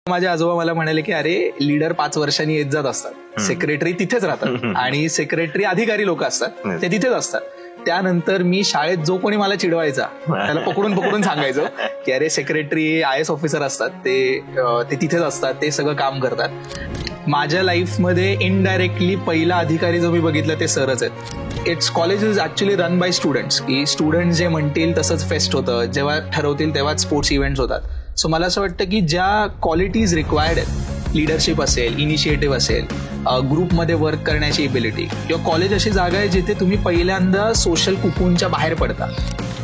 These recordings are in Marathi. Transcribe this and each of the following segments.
माझे आजोबा मला म्हणाले की अरे लीडर 5 वर्षांनी येत जात असतात, सेक्रेटरी तिथेच राहतात आणि सेक्रेटरी अधिकारी लोक असतात ते तिथेच असतात. त्यानंतर मी शाळेत जो कोणी मला चिडवायचा त्याला पकडून सांगायचो की अरे सेक्रेटरी IAS ऑफिसर असतात, ते तिथेच असतात, ते सगळं काम करतात. माझ्या लाईफमध्ये इनडायरेक्टली पहिला अधिकारी जो मी बघितला ते सरच आहेत. It's college is actually run by students, की स्टुडंट जे म्हणतील तसंच फेस्ट होतं, जेव्हा ठरवतील तेव्हाच स्पोर्ट्स इव्हेंट्स होतात. सो मला असं वाटतं की ज्या क्वालिटीज रिक्वायर्ड आहेत, लिडरशिप असेल, इनिशिएटिव्ह असेल, ग्रुपमध्ये वर्क करण्याची एबिलिटी, किंवा कॉलेज अशी जागा आहे जिथे तुम्ही पहिल्यांदा सोशल कुकूनच्या बाहेर पडता.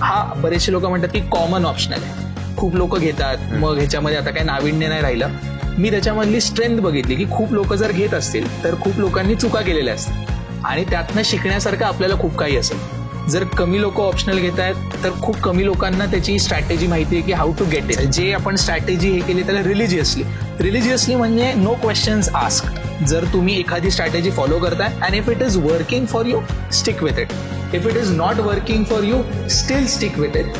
हा बरेचसे लोक म्हणतात की कॉमन ऑप्शनल आहे, खूप लोक घेतात, मग ह्याच्यामध्ये आता काही नाविन्य नाही राहिलं. मी त्याच्यामधली स्ट्रेंथ बघितली की खूप लोक जर घेत असतील तर खूप लोकांनी चुका केलेल्या असतील आणि त्यातनं शिकण्यासारखं आपल्याला खूप काही असेल. जर कमी लोक ऑप्शनल घेत आहेत तर खूप कमी लोकांना त्याची स्ट्रॅटेजी माहिती आहे की हाऊ टू गेट इट. जे आपण स्ट्रॅटेजी हे केली त्याला रिलिजियसली म्हणजे नो क्वेश्चन्स आस्क्ड. जर तुम्ही एखादी स्ट्रॅटेजी फॉलो करताय and if it is working for you, stick with it. If it is not working for you, still stick with it.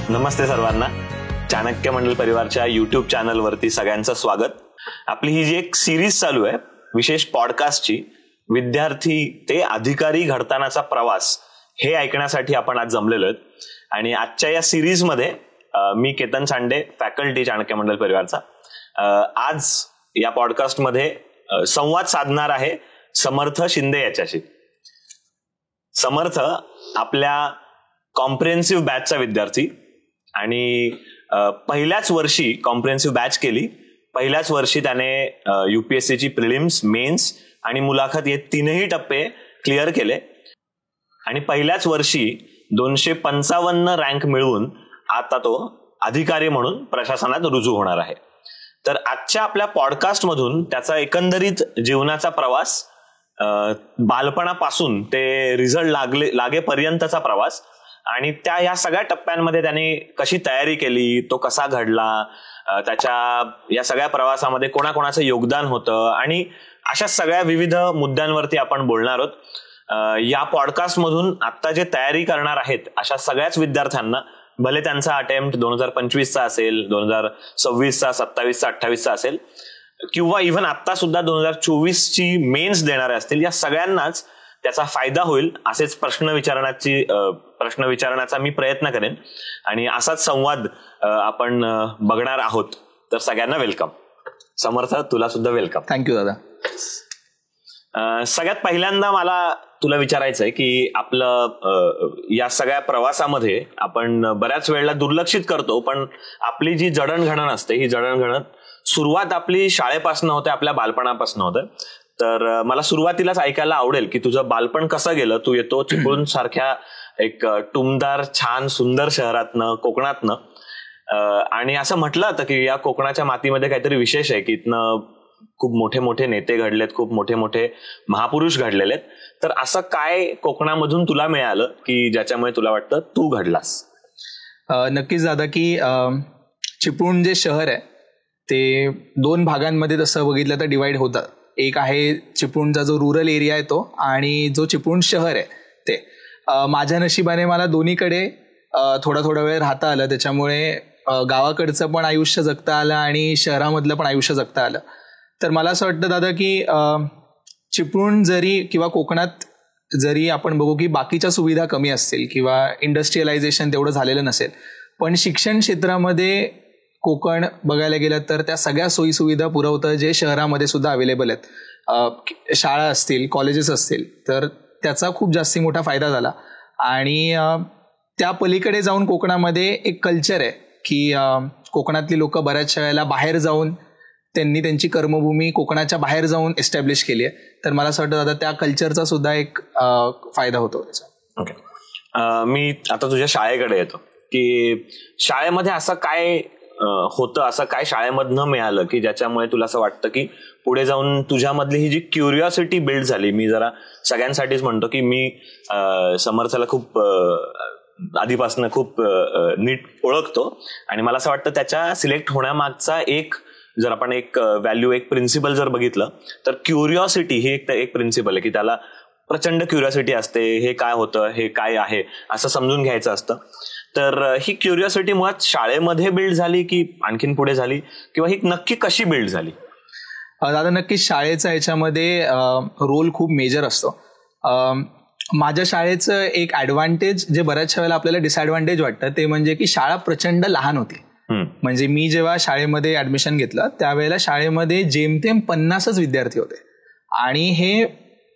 नमस्ते सर्वांना. चाणक्य मंडल परिवारच्या युट्यूब चॅनलवरती सगळ्यांचं स्वागत. आपली ही जी एक सिरीज चालू आहे विशेष पॉडकास्टची, विद्यार्थी ते अधिकारी घडतानाचा प्रवास, हे ऐकण्यासाठी आपण आज जमलेलो आहेत. आणि आजच्या या सिरीजमध्ये मी केतन सांडे, फॅकल्टी चाणक्य मंडल परिवारचा, आज या पॉडकास्टमध्ये संवाद साधणार आहे समर्थ शिंदे याच्याशी. समर्थ आपल्या कॉम्प्रिहेन्सिव्ह बॅचचा विद्यार्थी आणि पहिल्याच वर्षी कॉम्प्रिहेन्सिव्ह बॅच केली. पहिल्याच वर्षी त्याने UPSCची प्रिलिम्स, मेन्स आणि मुलाखत हे 3ही टप्पे क्लिअर केले आणि पहिल्याच वर्षी 255 रँक मिळवून आता तो अधिकारी म्हणून प्रशासनात रुजू होणार आहे. तर आजच्या आपल्या पॉडकास्टमधून त्याचा एकंदरीत जीवनाचा प्रवास, बालपणापासून ते रिझल्ट लागेपर्यंतचा प्रवास आणि या सगळ्या टप्प्यांमध्ये त्याने कशी तयारी केली, तो कसा घडला, त्याच्या या सगळ्या प्रवासामध्ये कोणाकोणाचं योगदान होतं आणि अशा सगळ्या विविध मुद्द्यांवरती आपण बोलणार आहोत. या पॉडकास्टमधून आता जे तयारी करणार आहेत अशा सगळ्याच विद्यार्थ्यांना, भले त्यांचा अटेम्प्ट 2025चा असेल, 2026चा, 27चा, 28चा असेल किंवा इव्हन आता सुद्धा 2024ची मेन्स देणारे असतील, या सगळ्यांनाच त्याचा फायदा होईल असेच प्रश्न विचारण्याचा मी प्रयत्न करेन आणि असाच संवाद आपण बघणार आहोत. तर सगळ्यांना वेलकम. समर्थ, तुला सुद्धा वेलकम. थँक्यू दादा. सगळ्यात पहिल्यांदा मला तुला विचारायचं आहे की आपलं या सगळ्या प्रवासामध्ये आपण बऱ्याच वेळेला दुर्लक्षित करतो, पण आपली जी जडणघडण असते, ही जडणघडण सुरुवात आपली शाळेपासून होते, आपल्या बालपणापासून होते. तर मला सुरुवातीलाच ऐकायला आवडेल की तुझं बालपण कसं गेलं. तू येतो चिपळूण सारख्या एक टुमदार, छान, सुंदर शहरातनं, कोकणातनं, आणि असं म्हटलं होतं की या कोकणाच्या मातीमध्ये काहीतरी विशेष आहे की इथनं खूप मोठे मोठे नेते घडलेत, खूप मोठे मोठे महापुरुष घडलेले आहेत. तर असं काय कोकणामधून तुला मिळालं की ज्याच्यामुळे तुला वाटतं तू घडलास? नक्कीच दादा, की चिपळूण जे शहर आहे ते 2 भागांमध्ये तसं बघितलं तर डिवाइड होतं. एक आहे चिपळूणचा जो रुरल एरिया आहे तो, आणि जो चिपळूण शहर आहे ते. माझ्या नशिबाने मला दोन्हीकडे थोडा वेळ राहता आलं, त्याच्यामुळे गावाकडचं पण आयुष्य जगता आलं आणि शहरामधलं पण आयुष्य जगता आलं. तर मला असं वाटतं दादा की चिपळूण जरी किंवा कोकणात जरी आपण बघू की बाकीच्या सुविधा कमी असतील किंवा इंडस्ट्रियलायझेशन तेवढं झालेलं नसेल, पण शिक्षण क्षेत्रामध्ये कोकण बघायला गेलं तर त्या सगळ्या सोयीसुविधा पुरवतं जे शहरामध्ये सुद्धा अवेलेबल आहेत. शाळा असतील, कॉलेजेस असतील, तर त्याचा खूप जास्ती मोठा फायदा झाला. आणि त्या पलीकडे जाऊन कोकणामध्ये एक कल्चर आहे की कोकणातली लोक बऱ्याचशा वेळेला बाहेर जाऊन त्यांनी त्यांची कर्मभूमी कोकणाच्या बाहेर जाऊन एस्टॅब्लिश केली आहे. तर मला असं वाटतं दादा त्या कल्चरचा सुद्धा एक फायदा होतो त्याचा. ओके. मी आता तुझ्या शाळेकडे येतो की शाळेमध्ये असं काय होतं, असं काय शाळेमधनं मिळालं की ज्याच्यामुळे तुला असं वाटतं की पुढे जाऊन तुझ्यामधली ही जी क्युरिओसिटी बिल्ड झाली. मी जरा सगळ्यांसाठीच म्हणतो की मी समर्थला खूप आधीपासून खूप नीट ओळखतो आणि मला असं वाटतं त्याच्या सिलेक्ट होण्यामागचा एक जर आपण एक व्हॅल्यू, एक प्रिन्सिपल जर बघितलं तर क्युरिओसिटी ही एक प्रिन्सिपल आहे की त्याला प्रचंड क्युरिओसिटी असते, हे काय होतं, हे काय आहे असं समजून घ्यायचं असतं. तर ही क्युरिओसिटी मुळात शाळेमध्ये बिल्ड झाली की आणखीन पुढे झाली, किंवा ही नक्की कशी बिल्ड झाली? दादा नक्कीच शाळेचा याच्यामध्ये रोल खूप मेजर असतो. माझ्या शाळेचं एक ऍडव्हान्टेज जे बऱ्याचशा वेळेला आपल्याला डिसएडव्हान्टेज वाटतं ते म्हणजे की शाळा प्रचंड लहान होती. म्हणजे मी जेव्हा शाळेमध्ये ऍडमिशन घेतलं त्यावेळेला शाळेमध्ये जेमतेम 50च विद्यार्थी होते, आणि हे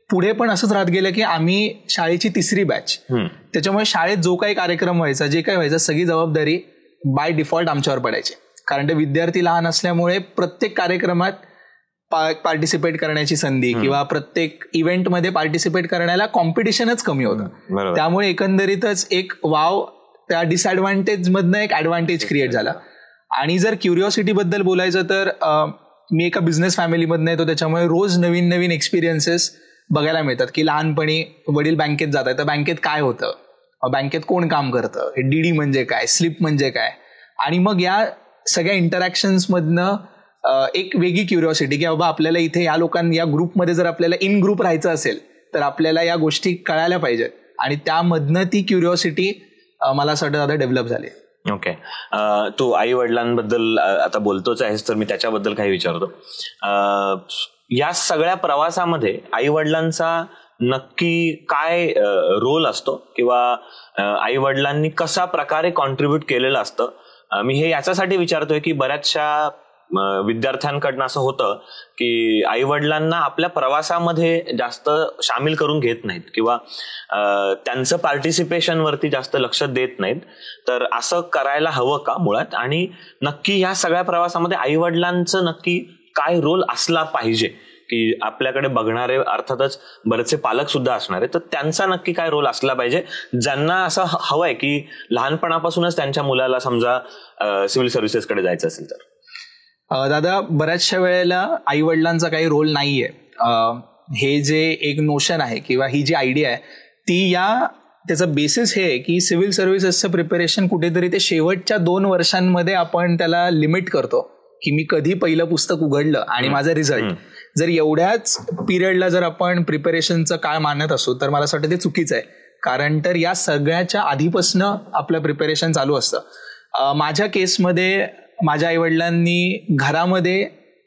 पुढे पण असंच राहत गेलं की आम्ही शाळेची 3री बॅच. त्याच्यामुळे शाळेत जो काही कार्यक्रम व्हायचा, जे काही व्हायचं, सगळी जबाबदारी बाय डिफॉल्ट आमच्यावर पडायची. कारण ते विद्यार्थी लहान असल्यामुळे प्रत्येक कार्यक्रमात पार्टिसिपेट करण्याची संधी किंवा प्रत्येक इव्हेंटमध्ये पार्टिसिपेट करण्याला कॉम्पिटिशनच कमी होतं. त्यामुळे एकंदरीतच एक वाव त्या डिसएडव्हान्टेज मधनं एक ऍडव्हान्टेज क्रिएट झाला. आणि जर क्युरिओसिटी बद्दल बोलायचं तर मी एका बिझनेस फॅमिलीमधनं येतो, त्याच्यामुळे रोज नवीन नवीन एक्सपिरियन्सेस बघायला मिळतात. की लहानपणी वडील बँकेत जातात तर बँकेत काय होतं, बँकेत कोण काम करतं, डीडी म्हणजे काय, स्लिप म्हणजे काय, आणि मग या सगळ्या इंटरॅक्शन्स मधनं एक वेगळी क्युरिओसिटी की बाबा आपल्याला इथे या लोकांना, या ग्रुपमध्ये जर आपल्याला इन ग्रुप राहायचं असेल तर आपल्याला या गोष्टी कळायला पाहिजेत, आणि त्यामधनं ती क्युरिओसिटी मला असं वाटतं आता डेव्हलप झाली. ओके. तू आई वडिलांबद्दल आता बोलतोच आहेस तर मी त्याच्याबद्दल काही विचारतो. या सगळ्या प्रवासामध्ये आई वडिलांचा नक्की काय रोल असतो, किंवा आई वडिलांनी कशा प्रकारे कॉन्ट्रीब्युट केलेलं असतं? मी हे याच्यासाठी विचारतोय की बऱ्याचशा विद्यार्थ्यांकडनं असं होतं की आई वडिलांना आपल्या प्रवासामध्ये जास्त सामील करून घेत नाहीत, किंवा त्यांचं पार्टिसिपेशन वरती जास्त लक्ष देत नाहीत. तर असं करायला हवं का मुळात? आणि नक्की ह्या सगळ्या प्रवासामध्ये आई वडिलांचं नक्की काय रोल असला पाहिजे? की आपल्याकडे बघणारे अर्थातच बरेचसे पालक सुद्धा असणार आहे, तर त्यांचा नक्की काय रोल असला पाहिजे, ज्यांना असं हवंय की लहानपणापासूनच त्यांच्या मुलाला समजा सिव्हिल सर्व्हिसेसकडे जायचं असेल तर? दादा बऱ्याचशा वेळेला आई वडिलांचा काही रोल नाहीये. हे जे एक नोशन आहे किंवा ही जी आयडिया आहे ती त्याचं बेसिस हे आहे की सिव्हिल सर्व्हिसेसचं प्रिपरेशन कुठेतरी ते शेवटच्या 2 वर्षांमध्ये आपण त्याला लिमिट करतो की मी कधी पहिलं पुस्तक उघडलं आणि माझा रिझल्ट. जर एवढ्याच पिरियडला जर आपण प्रिपरेशनचं काळ मानत असू तर मला असं वाटतं ते चुकीचं आहे, कारण तर या सगळ्याच्या आधीपासनं आपलं प्रिपरेशन चालू असतं. माझ्या केसमध्ये माझ्या आईवडिलांनी घरामध्ये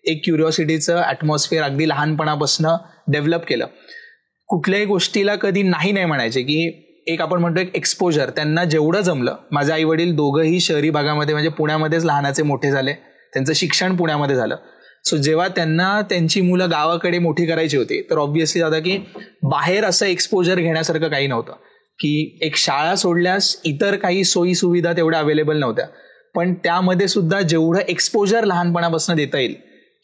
एक क्युरिओसिटीचं ॲटमॉस्फिअर अगदी लहानपणापासून डेव्हलप केलं. कुठल्याही गोष्टीला कधी नाही म्हणायचे, की एक आपण म्हणतो एक एक्सपोजर. त्यांना जेवढं जमलं, माझे आई वडील दोघंही शहरी भागामध्ये म्हणजे पुण्यामध्येच लहानाचे मोठे झाले, त्यांचं शिक्षण पुण्यामध्ये झालं. सो जेव्हा त्यांना त्यांची मुलं गावाकडे मोठी करायची होती तर ऑब्व्हियसली दादा की बाहेर असं एक्सपोजर घेण्यासारखं काही नव्हतं, की एक शाळा सोडल्यास इतर काही सोयी सुविधा तेवढ्या अवेलेबल नव्हत्या. पण त्यामध्ये सुद्धा जेवढं एक्सपोजर लहानपणापासून देता येईल,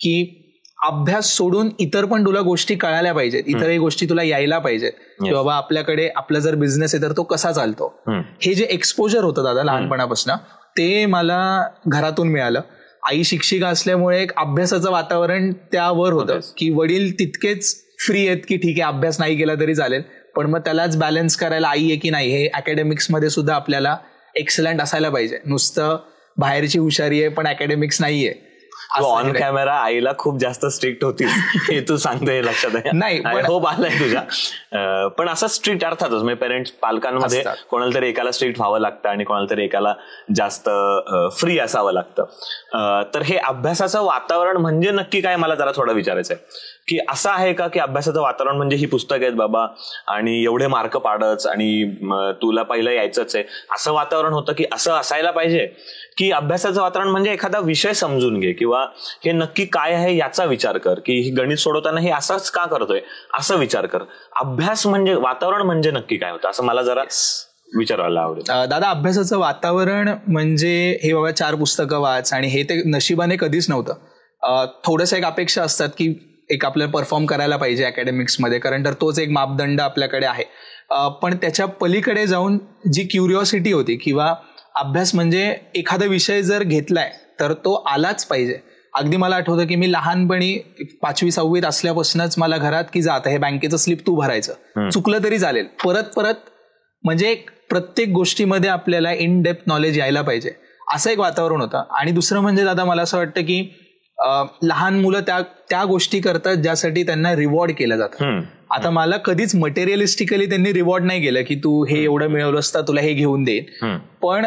की अभ्यास सोडून इतर पण तुला गोष्टी कळायला पाहिजेत, इतरही गोष्टी तुला यायला पाहिजेत, की बाबा आपल्याकडे आपला जर बिझनेस आहे तर तो कसा चालतो, हे जे एक्सपोजर होतं दादा लहानपणापासून ते मला घरातून मिळालं. आई शिक्षिका असल्यामुळे एक अभ्यासाचं वातावरण त्यावर होतं, की वडील तितकेच फ्री आहेत की ठीक आहे अभ्यास नाही केला तरी चालेल, पण मग त्यालाच बॅलन्स करायला आई आहे की नाही हे अकॅडमिक्स मध्ये सुद्धा आपल्याला एक्सलंट असायला पाहिजे. नुसतं बाहेरची हुशारी आहे पण अकॅडमिक्स नाहीये. ऑन कॅमेरा आईला खूप जास्त स्ट्रिक्ट होती हे तू सांगतोय, लक्षात आहे? नाही होप आलाय तुझ्या. पण असं स्ट्रिक्ट अर्थातच म्हणजे पेरेंट्स पालकांमध्ये कोणाला तरी एकाला स्ट्रिक्ट व्हावं लागतं आणि कोणाला तरी एकाला जास्त फ्री असावं लागतं. तर हे अभ्यासाचं वातावरण म्हणजे नक्की काय, मला जरा थोडं विचारायचंय की असं आहे का की अभ्यासाचं वातावरण म्हणजे ही पुस्तक आहेत बाबा आणि एवढे मार्क पाडच आणि तुला पहिलं यायचंच आहे, असं वातावरण होतं की असं असायला पाहिजे, की अभ्यासाचं वातावरण म्हणजे एखादा विषय समजून घे किंवा हे नक्की काय आहे याचा विचार कर, की ही गणित सोडवताना हे असंच का करतोय असं विचार कर. अभ्यास म्हणजे वातावरण म्हणजे नक्की काय होतं असं मला जरा विचारायला आवडेल. दादा अभ्यासाचं वातावरण म्हणजे हे बाबा 4 पुस्तकं वाच, आणि हे ते नशिबाने कधीच नव्हतं. थोडंसं एक अपेक्षा असतात की एक आपल्याला परफॉर्म करायला पाहिजे अकॅडमिक्समध्ये, कारण तर तोच एक मापदंड आपल्याकडे आहे. पण त्याच्या पलीकडे जाऊन जी क्युरिओसिटी होती किंवा अभ्यास म्हणजे एखादा विषय जर घेतलाय तर तो आलाच पाहिजे. अगदी मला आठवतं की मी लहानपणी 5वी 6वीत असल्यापासूनच मला घरात की जात हे बँकेचं स्लिप तू भरायचं, चुकलं तरी चालेल, परत म्हणजे प्रत्येक गोष्टीमध्ये आपल्याला इन डेप्थ नॉलेज यायला पाहिजे असं एक वातावरण होतं. आणि दुसरं म्हणजे दादा मला असं वाटतं की लहान मुलं त्या गोष्टी करतात ज्यासाठी त्यांना रिवॉर्ड केलं जातं. आता मला कधीच मटेरियलिस्टिकली त्यांनी रिवॉर्ड नाही केलं की तू हे एवढं मिळवलं असतं तुला हे घेऊन देईन, पण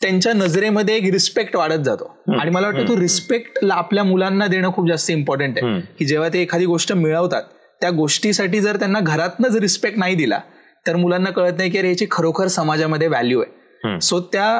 त्यांच्या नजरेमध्ये एक रिस्पेक्ट वाढत जातो. आणि मला वाटतं तो रिस्पेक्ट आपल्या मुलांना देणं खूप जास्त इम्पॉर्टंट आहे. की जेव्हा ते एखादी गोष्ट मिळवतात त्या गोष्टीसाठी जर त्यांना घरातनंच रिस्पेक्ट नाही दिला तर मुलांना कळत नाही की अरे याची खरोखर समाजामध्ये व्हॅल्यू आहे. सो त्या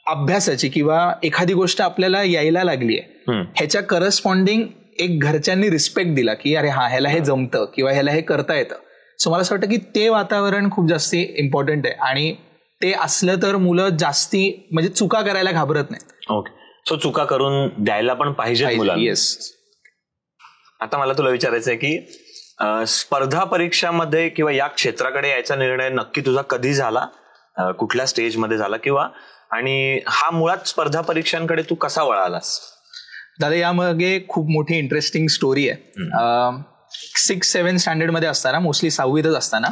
अभ्यासाची किंवा एखादी गोष्ट आपल्याला यायला लागली आहे ह्याच्या करस्पॉन्डिंग एक घरच्यांनी रिस्पेक्ट दिला की अरे हा ह्याला हे जमतं किंवा ह्याला हे करता येतं. सो मला असं वाटतं की ते वातावरण खूप जास्ती इम्पॉर्टंट आहे आणि ते असलं तर मुलं जास्ती म्हणजे चुका करायला घाबरत नाही. ओके, सो चुका करून द्यायला पण पाहिजे मुलांना. येस. आता मला तुला विचारायचं आहे की स्पर्धा परीक्षामध्ये किंवा या क्षेत्राकडे यायचा निर्णय नक्की तुझा कधी झाला, कुठल्या स्टेजमध्ये झाला, किंवा आणि हा मुळात स्पर्धा परीक्षांकडे तू कसा वळालास? दादा यामागे खूप मोठी इंटरेस्टिंग स्टोरी आहे. 6-7 स्टँडर्ड मध्ये असताना, मोस्टली 6वीतच असताना,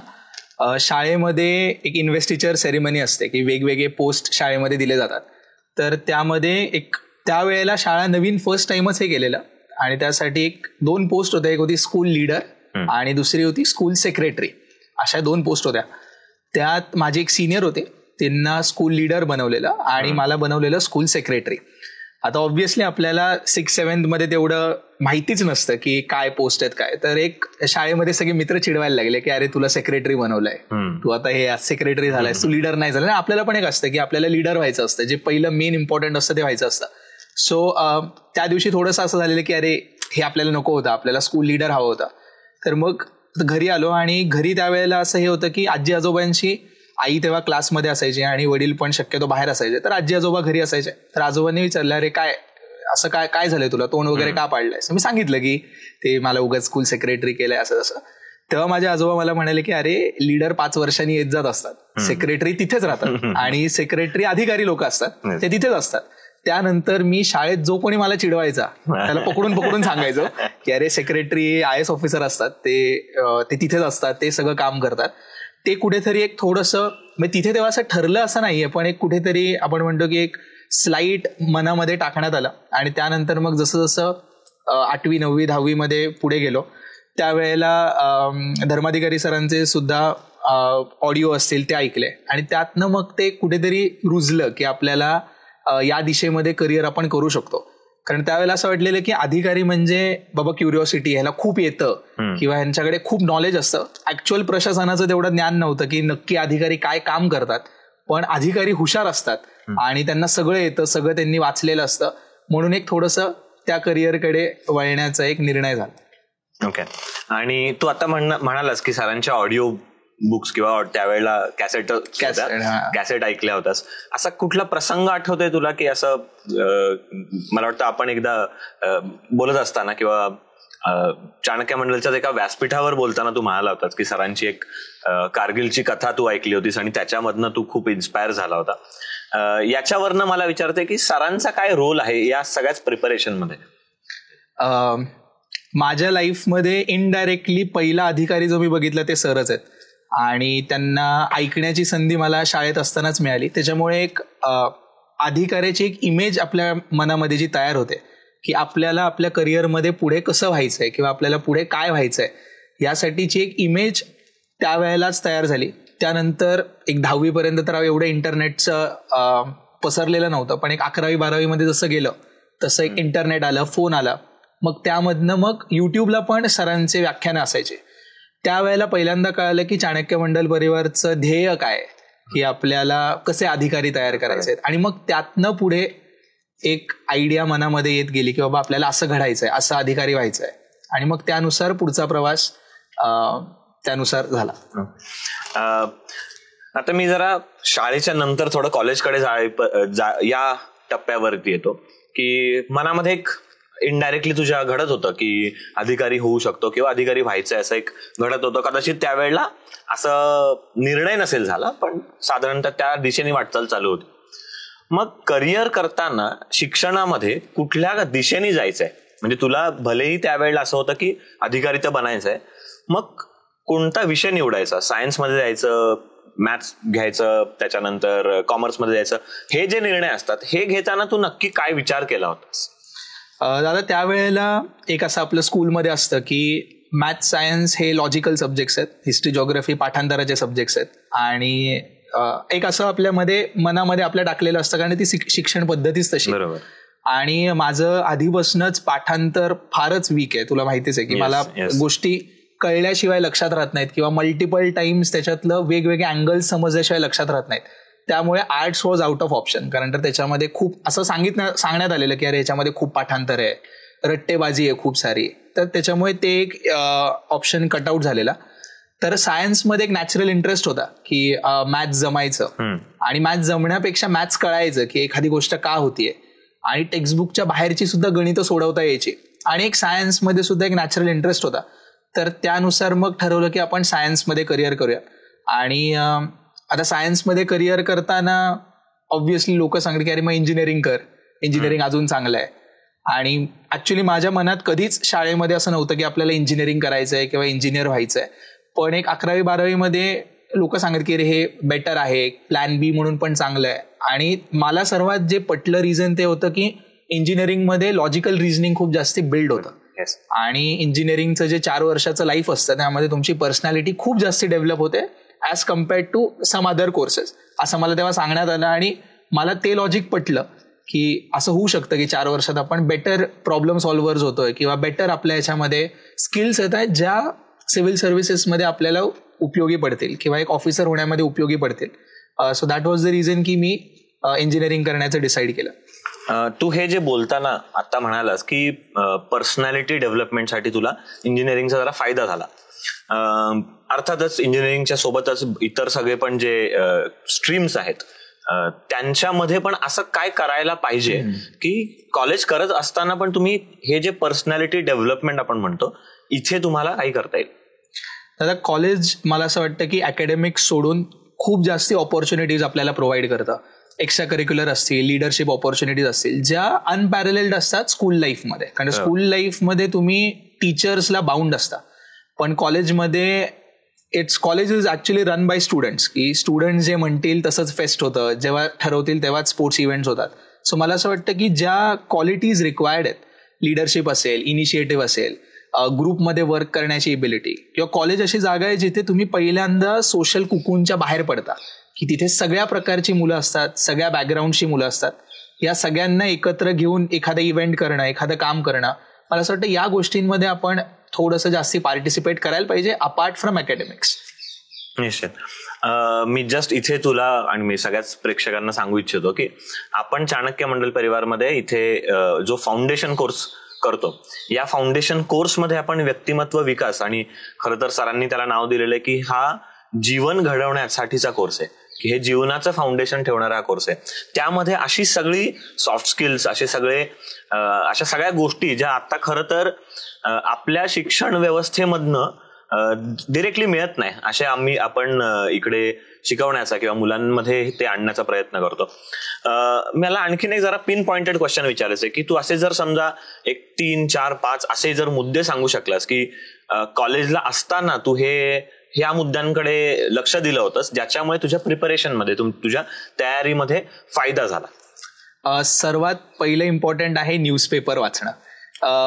शाळेमध्ये एक इन्व्हेस्टिचर सेरेमनी असते की वेगवेगळे पोस्ट शाळेमध्ये दिले जातात. तर त्यामध्ये त्यावेळेला शाळा नवीन फर्स्ट टाइमच हे केलेलं आणि त्यासाठी 2 पोस्ट होत्या. एक होती स्कूल लीडर आणि दुसरी होती स्कूल सेक्रेटरी. अशा 2 पोस्ट होत्या. त्यात माझे एक सिनियर होते, त्यांना स्कूल लीडर बनवलेलं आणि मला बनवलेलं स्कूल सेक्रेटरी. आता ऑब्व्हियसली आपल्याला 6-7 मध्ये तेवढं माहितीच नसतं की काय पोस्ट आहेत काय. तर शाळेमध्ये सगळे मित्र चिडवायला लागले की अरे तुला सेक्रेटरी बनवलंय, तू आता हे सेक्रेटरी झालायस, तू लीडर नाही झाला. आपल्याला पण एक असतं की आपल्याला लीडर व्हायचं असतं, जे पहिलं मेन इम्पॉर्टंट असतं ते व्हायचं असतं. सो त्या दिवशी थोडंसं असं झालेलं की अरे हे आपल्याला नको होतं, आपल्याला स्कूल लीडर हवं होता. तर मग घरी आलो आणि घरी त्यावेळेला असं हे होतं की आजी आजोबांची, आई तेव्हा क्लासमध्ये असायची आणि वडील पण शक्यतो बाहेर असायचे, तर आजी आजोबा घरी असायचे. तर आजोबांनी विचारलं अरे काय असं काय झालंय तुला, तोंड वगैरे का पाडलंय? मी सांगितलं की ते मला उगाच स्कूल सेक्रेटरी केलंय असं तसं. तेव्हा माझे आजोबा मला म्हणाले की अरे लीडर 5 वर्षांनी येत जात असतात, सेक्रेटरी तिथेच राहतात आणि सेक्रेटरी अधिकारी लोक असतात ते तिथेच असतात. त्यानंतर मी शाळेत जो कोणी मला चिडवायचा त्याला पकडून सांगायचो की अरे सेक्रेटरी IAS ऑफिसर असतात, ते तिथेच असतात, ते सगळं काम करतात. ते कुठेतरी एक थोडंसं म्हणजे तिथे तेव्हा असं ठरलं असं नाहीये, पण एक कुठेतरी आपण म्हणतो की एक स्लाईट मनामध्ये टाकण्यात आलं. आणि त्यानंतर मग जसं जसं 8वी 9वी 10वी मध्ये पुढे गेलो त्यावेळेला धर्माधिकारी सरांचे सुद्धा ऑडिओ असतील ते ऐकले आणि त्यातनं मग ते कुठेतरी रुजलं की आपल्याला या दिशेमध्ये करिअर आपण करू शकतो. कारण त्यावेळेला असं वाटलेलं की अधिकारी म्हणजे बाबा क्युरिओसिटी, ह्याला खूप येतं किंवा ह्यांच्याकडे खूप नॉलेज असतं. ऍक्च्युअल प्रशासनाचं तेवढं ज्ञान नव्हतं की नक्की अधिकारी काय काम करतात, पण अधिकारी हुशार असतात आणि त्यांना सगळं येतं, सगळं त्यांनी वाचलेलं असतं. म्हणून एक थोडंसं त्या करिअरकडे वळण्याचा एक निर्णय झाला. ओके. आणि तू आता म्हणालास की सरांच्या ऑडिओ बुक्स किंवा त्यावेळेला कॅसेट ऐकल्या होतास, असा कुठला प्रसंग आठवतोय तुला की असं मला वाटतं आपण एकदा बोलत असताना किंवा चाणक्य मंडलच्या एका व्यासपीठावर बोलताना तू म्हणाला होतास की सरांची एक कारगिलची कथा तू ऐकली होतीस आणि त्याच्यामधनं तू खूप इन्स्पायर झाला होता. याच्यावरनं मला विचारते की सरांचा काय रोल आहे या सगळ्याच प्रिपरेशन मध्ये? माझ्या लाईफमध्ये इनडायरेक्टली पहिला अधिकारी जो मी बघितला ते सरच आहेत आणि त्यांना ऐकण्याची संधी मला शाळेत असतानाच मिळाली. त्याच्यामुळे एक अधिकाऱ्याची एक इमेज आपल्या मनामध्ये जी तयार होते की आपल्याला आपल्या करिअरमध्ये पुढे कसं व्हायचंय किंवा आपल्याला पुढे काय व्हायचंय यासाठीची एक इमेज त्यावेळेलाच तयार झाली. त्यानंतर एक 10वी पर्यंत तर एवढं इंटरनेटचं पसरलेलं नव्हतं, पण एक 11वी 12वी मध्ये जसं गेलं तसं एक इंटरनेट आलं, फोन आला, मग त्यामधनं मग युट्यूबला पण सरांचे व्याख्यानं असायचे. त्यावेळेला पहिल्यांदा कळालं की चाणक्य मंडल परिवारचं ध्येय काय, की आपल्याला कसे अधिकारी तयार करायचे. आणि मग त्यातनं पुढे एक आयडिया मनामध्ये येत गेली की बाबा आपल्याला असं घडायचंय, असं अधिकारी व्हायचंय आणि मग त्यानुसार पुढचा प्रवास त्यानुसार झाला. आता मी जरा शाळेच्या नंतर थोडं कॉलेजकडे या टप्प्यावरती येतो की मनामध्ये एक इनडायरेक्टली तुझ्या घडत होतं की अधिकारी होऊ शकतो किंवा अधिकारी व्हायचंय असं एक घडत होतं. कदाचित त्यावेळेला असं निर्णय नसेल झाला, पण साधारणतः त्या दिशेने वाटचाल चालू होती. मग करिअर करताना शिक्षणामध्ये कुठल्या दिशेने जायचंय, म्हणजे तुला भलेही त्यावेळेला असं होतं की अधिकारी तर बनायचंय, मग कोणता विषय निवडायचा? सायन्समध्ये जायचं, मॅथ्स घ्यायचं, त्याच्यानंतर कॉमर्समध्ये जायचं, हे जे निर्णय असतात हे घेताना तू नक्की काय विचार केला होतास? दादा त्यावेळेला एक असं आपलं स्कूलमध्ये असतं की मॅथ्स सायन्स हे लॉजिकल सब्जेक्ट्स आहेत, हिस्ट्री जॉग्राफी पाठांतराचे सब्जेक्ट्स आहेत, आणि एक असं आपल्यामध्ये मनामध्ये आपल्या टाकलेलं असतं कारण ती शिक्षण पद्धतीच तशी. बरोबर. आणि माझं आधीपासूनच पाठांतर फारच वीक आहे, तुला माहितीच आहे की मला गोष्टी कळल्याशिवाय लक्षात राहत नाहीत किंवा मल्टिपल टाइम्स त्याच्यातलं वेगवेगळे अँगल्स समजल्याशिवाय लक्षात राहत नाहीत. त्यामुळे arts was out of option, कारण तर त्याच्यामध्ये खूप असं सांगण्यात आलेलं की अरे याच्यामध्ये खूप पाठांतर आहे, रट्टेबाजी आहे खूप सारी, तर त्याच्यामुळे ते एक ऑप्शन कटआउट झालेला. तर सायन्समध्ये एक नॅचरल इंटरेस्ट होता की मॅथ्स जमायचं, आणि मॅथ्स जमण्यापेक्षा मॅथ्स कळायचं की एखादी गोष्ट का होतीये, आणि टेक्स्टबुकच्या बाहेरची सुद्धा गणितं सोडवता यायची, आणि एक सायन्समध्ये सुद्धा एक नॅचरल इंटरेस्ट होता. तर त्यानुसार मग ठरवलं की आपण सायन्समध्ये करिअर करूया. आणि आता सायन्समध्ये करिअर करताना ऑब्व्हियसली लोक सांगतात की अरे मग इंजिनिअरिंग कर, इंजिनिअरिंग अजून चांगलं आहे. आणि ऍक्च्युली माझ्या मनात कधीच शाळेमध्ये असं नव्हतं की आपल्याला इंजिनिअरिंग करायचं आहे किंवा इंजिनियर व्हायचं आहे. पण एक 11वी-12वी मध्ये लोक सांगत की अरे हे बेटर आहे, प्लॅन बी म्हणून पण चांगलं आहे. आणि मला सर्वात जे पटलं रिझन ते होतं की इंजिनिअरिंगमध्ये लॉजिकल रिझनिंग खूप जास्त बिल्ड होतं, आणि इंजिनिअरिंगचं जे 4 वर्षाचं लाईफ असतं त्यामध्ये तुमची पर्सनॅलिटी खूप जास्त डेव्हलप होते as compared to some other courses, असं मला तेव्हा सांगण्यात आलं. आणि मला ते लॉजिक पटलं की असं होऊ शकतं की 4 वर्षात आपण बेटर प्रॉब्लेम सॉल्व्हर्स होतोय किंवा बेटर आपल्या याच्यामध्ये स्किल्स येत आहेत ज्या सिव्हिल सर्व्हिसेसमध्ये आपल्याला उपयोगी पडतील किंवा एक ऑफिसर होण्यामध्ये उपयोगी पडतील. So that was the reason की मी इंजिनिअरिंग करण्याचं डिसाईड केलं. तू हे जे बोलताना आता म्हणालास की पर्सनॅलिटी डेव्हलपमेंटसाठी तुला इंजिनिअरिंगचा जरा फायदा झाला. अर्थातच इंजिनिअरिंगच्या सोबतच इतर सगळे पण जे स्ट्रीम्स आहेत त्यांच्यामध्ये पण असं काय करायला पाहिजे की कॉलेज करत असताना पण तुम्ही हे जे पर्सनॅलिटी डेव्हलपमेंट आपण म्हणतो इथे तुम्हाला काही करता येईल? दादा कॉलेज मला असं वाटतं की अकॅडमिक्स सोडून खूप जास्ती ऑपॉर्च्युनिटीज आपल्याला प्रोव्हाइड करतं. एक्स्ट्रा करिक्युलर असतील, लिडरशिप ऑपॉर्च्युनिटीज असतील ज्या अनपॅरलेल्ड असतात स्कूल लाईफमध्ये. कारण स्कूल लाईफमध्ये तुम्ही टीचर्सला बाउंड असता, पण कॉलेजमध्ये college is actually run by students, की स्टुडंट जे म्हणतील तसंच फेस्ट होतं, जेव्हा ठरवतील तेव्हाच स्पोर्ट्स इव्हेंट्स होतात. सो मला असं वाटतं की ज्या क्वालिटीज रिक्वायर्ड आहेत, लिडरशिप असेल, इनिशिएटिव्ह असेल, ग्रुपमध्ये वर्क करण्याची एबिलिटी, किंवा कॉलेज अशी जागा आहे जिथे तुम्ही पहिल्यांदा सोशल कुकूनच्या बाहेर पडता, की तिथे सगळ्या प्रकारची मुलं असतात, सगळ्या बॅकग्राऊंडची मुलं असतात. या सगळ्यांना एकत्र घेऊन एखादं इव्हेंट करणं, एखादं काम करणं, मला असं वाटतं या गोष्टींमध्ये आपण थोडंसं जास्ती पार्टिसिपेट करायला पाहिजे अपार्ट फ्रॉम अकॅडमिक्स. निश्चित. मी जस्ट इथे तुला आणि मी सगळ्याच प्रेक्षकांना सांगू इच्छितो की आपण चाणक्य मंडल परिवारमध्ये इथे जो फाउंडेशन कोर्स करतो, या फाउंडेशन कोर्समध्ये आपण व्यक्तिमत्व विकास, आणि खरं तर सरांनी त्याला नाव दिलेलं आहे की हा जीवन घडवण्यासाठीचा कोर्स आहे, की हे जीवनाचं फाउंडेशन ठेवणारा कोर्स आहे. त्यामध्ये अशी सगळी सॉफ्ट स्किल्स, अशा सगळ्या गोष्टी ज्या आता खरं तर आपल्या शिक्षण व्यवस्थेमधनं डिरेक्टली मिळत नाही, असे आपण इकडे शिकवण्याचा किंवा मुलांमध्ये ते आणण्याचा प्रयत्न करतो. मला आणखीन एक जरा पिन पॉइंटेड क्वेश्चन विचारायचं आहे की तू असे जर समजा 1, 3, 4, 5 असे जर मुद्दे सांगू शकलास की कॉलेजला असताना तू ह्या मुद्द्यांकडे लक्ष दिलं होतंस ज्याच्यामुळे तुझ्या प्रिपरेशनमध्ये, तुझ्या तयारीमध्ये फायदा झाला. सर्वात पहिलं इम्पॉर्टंट आहे न्यूजपेपर वाचणं.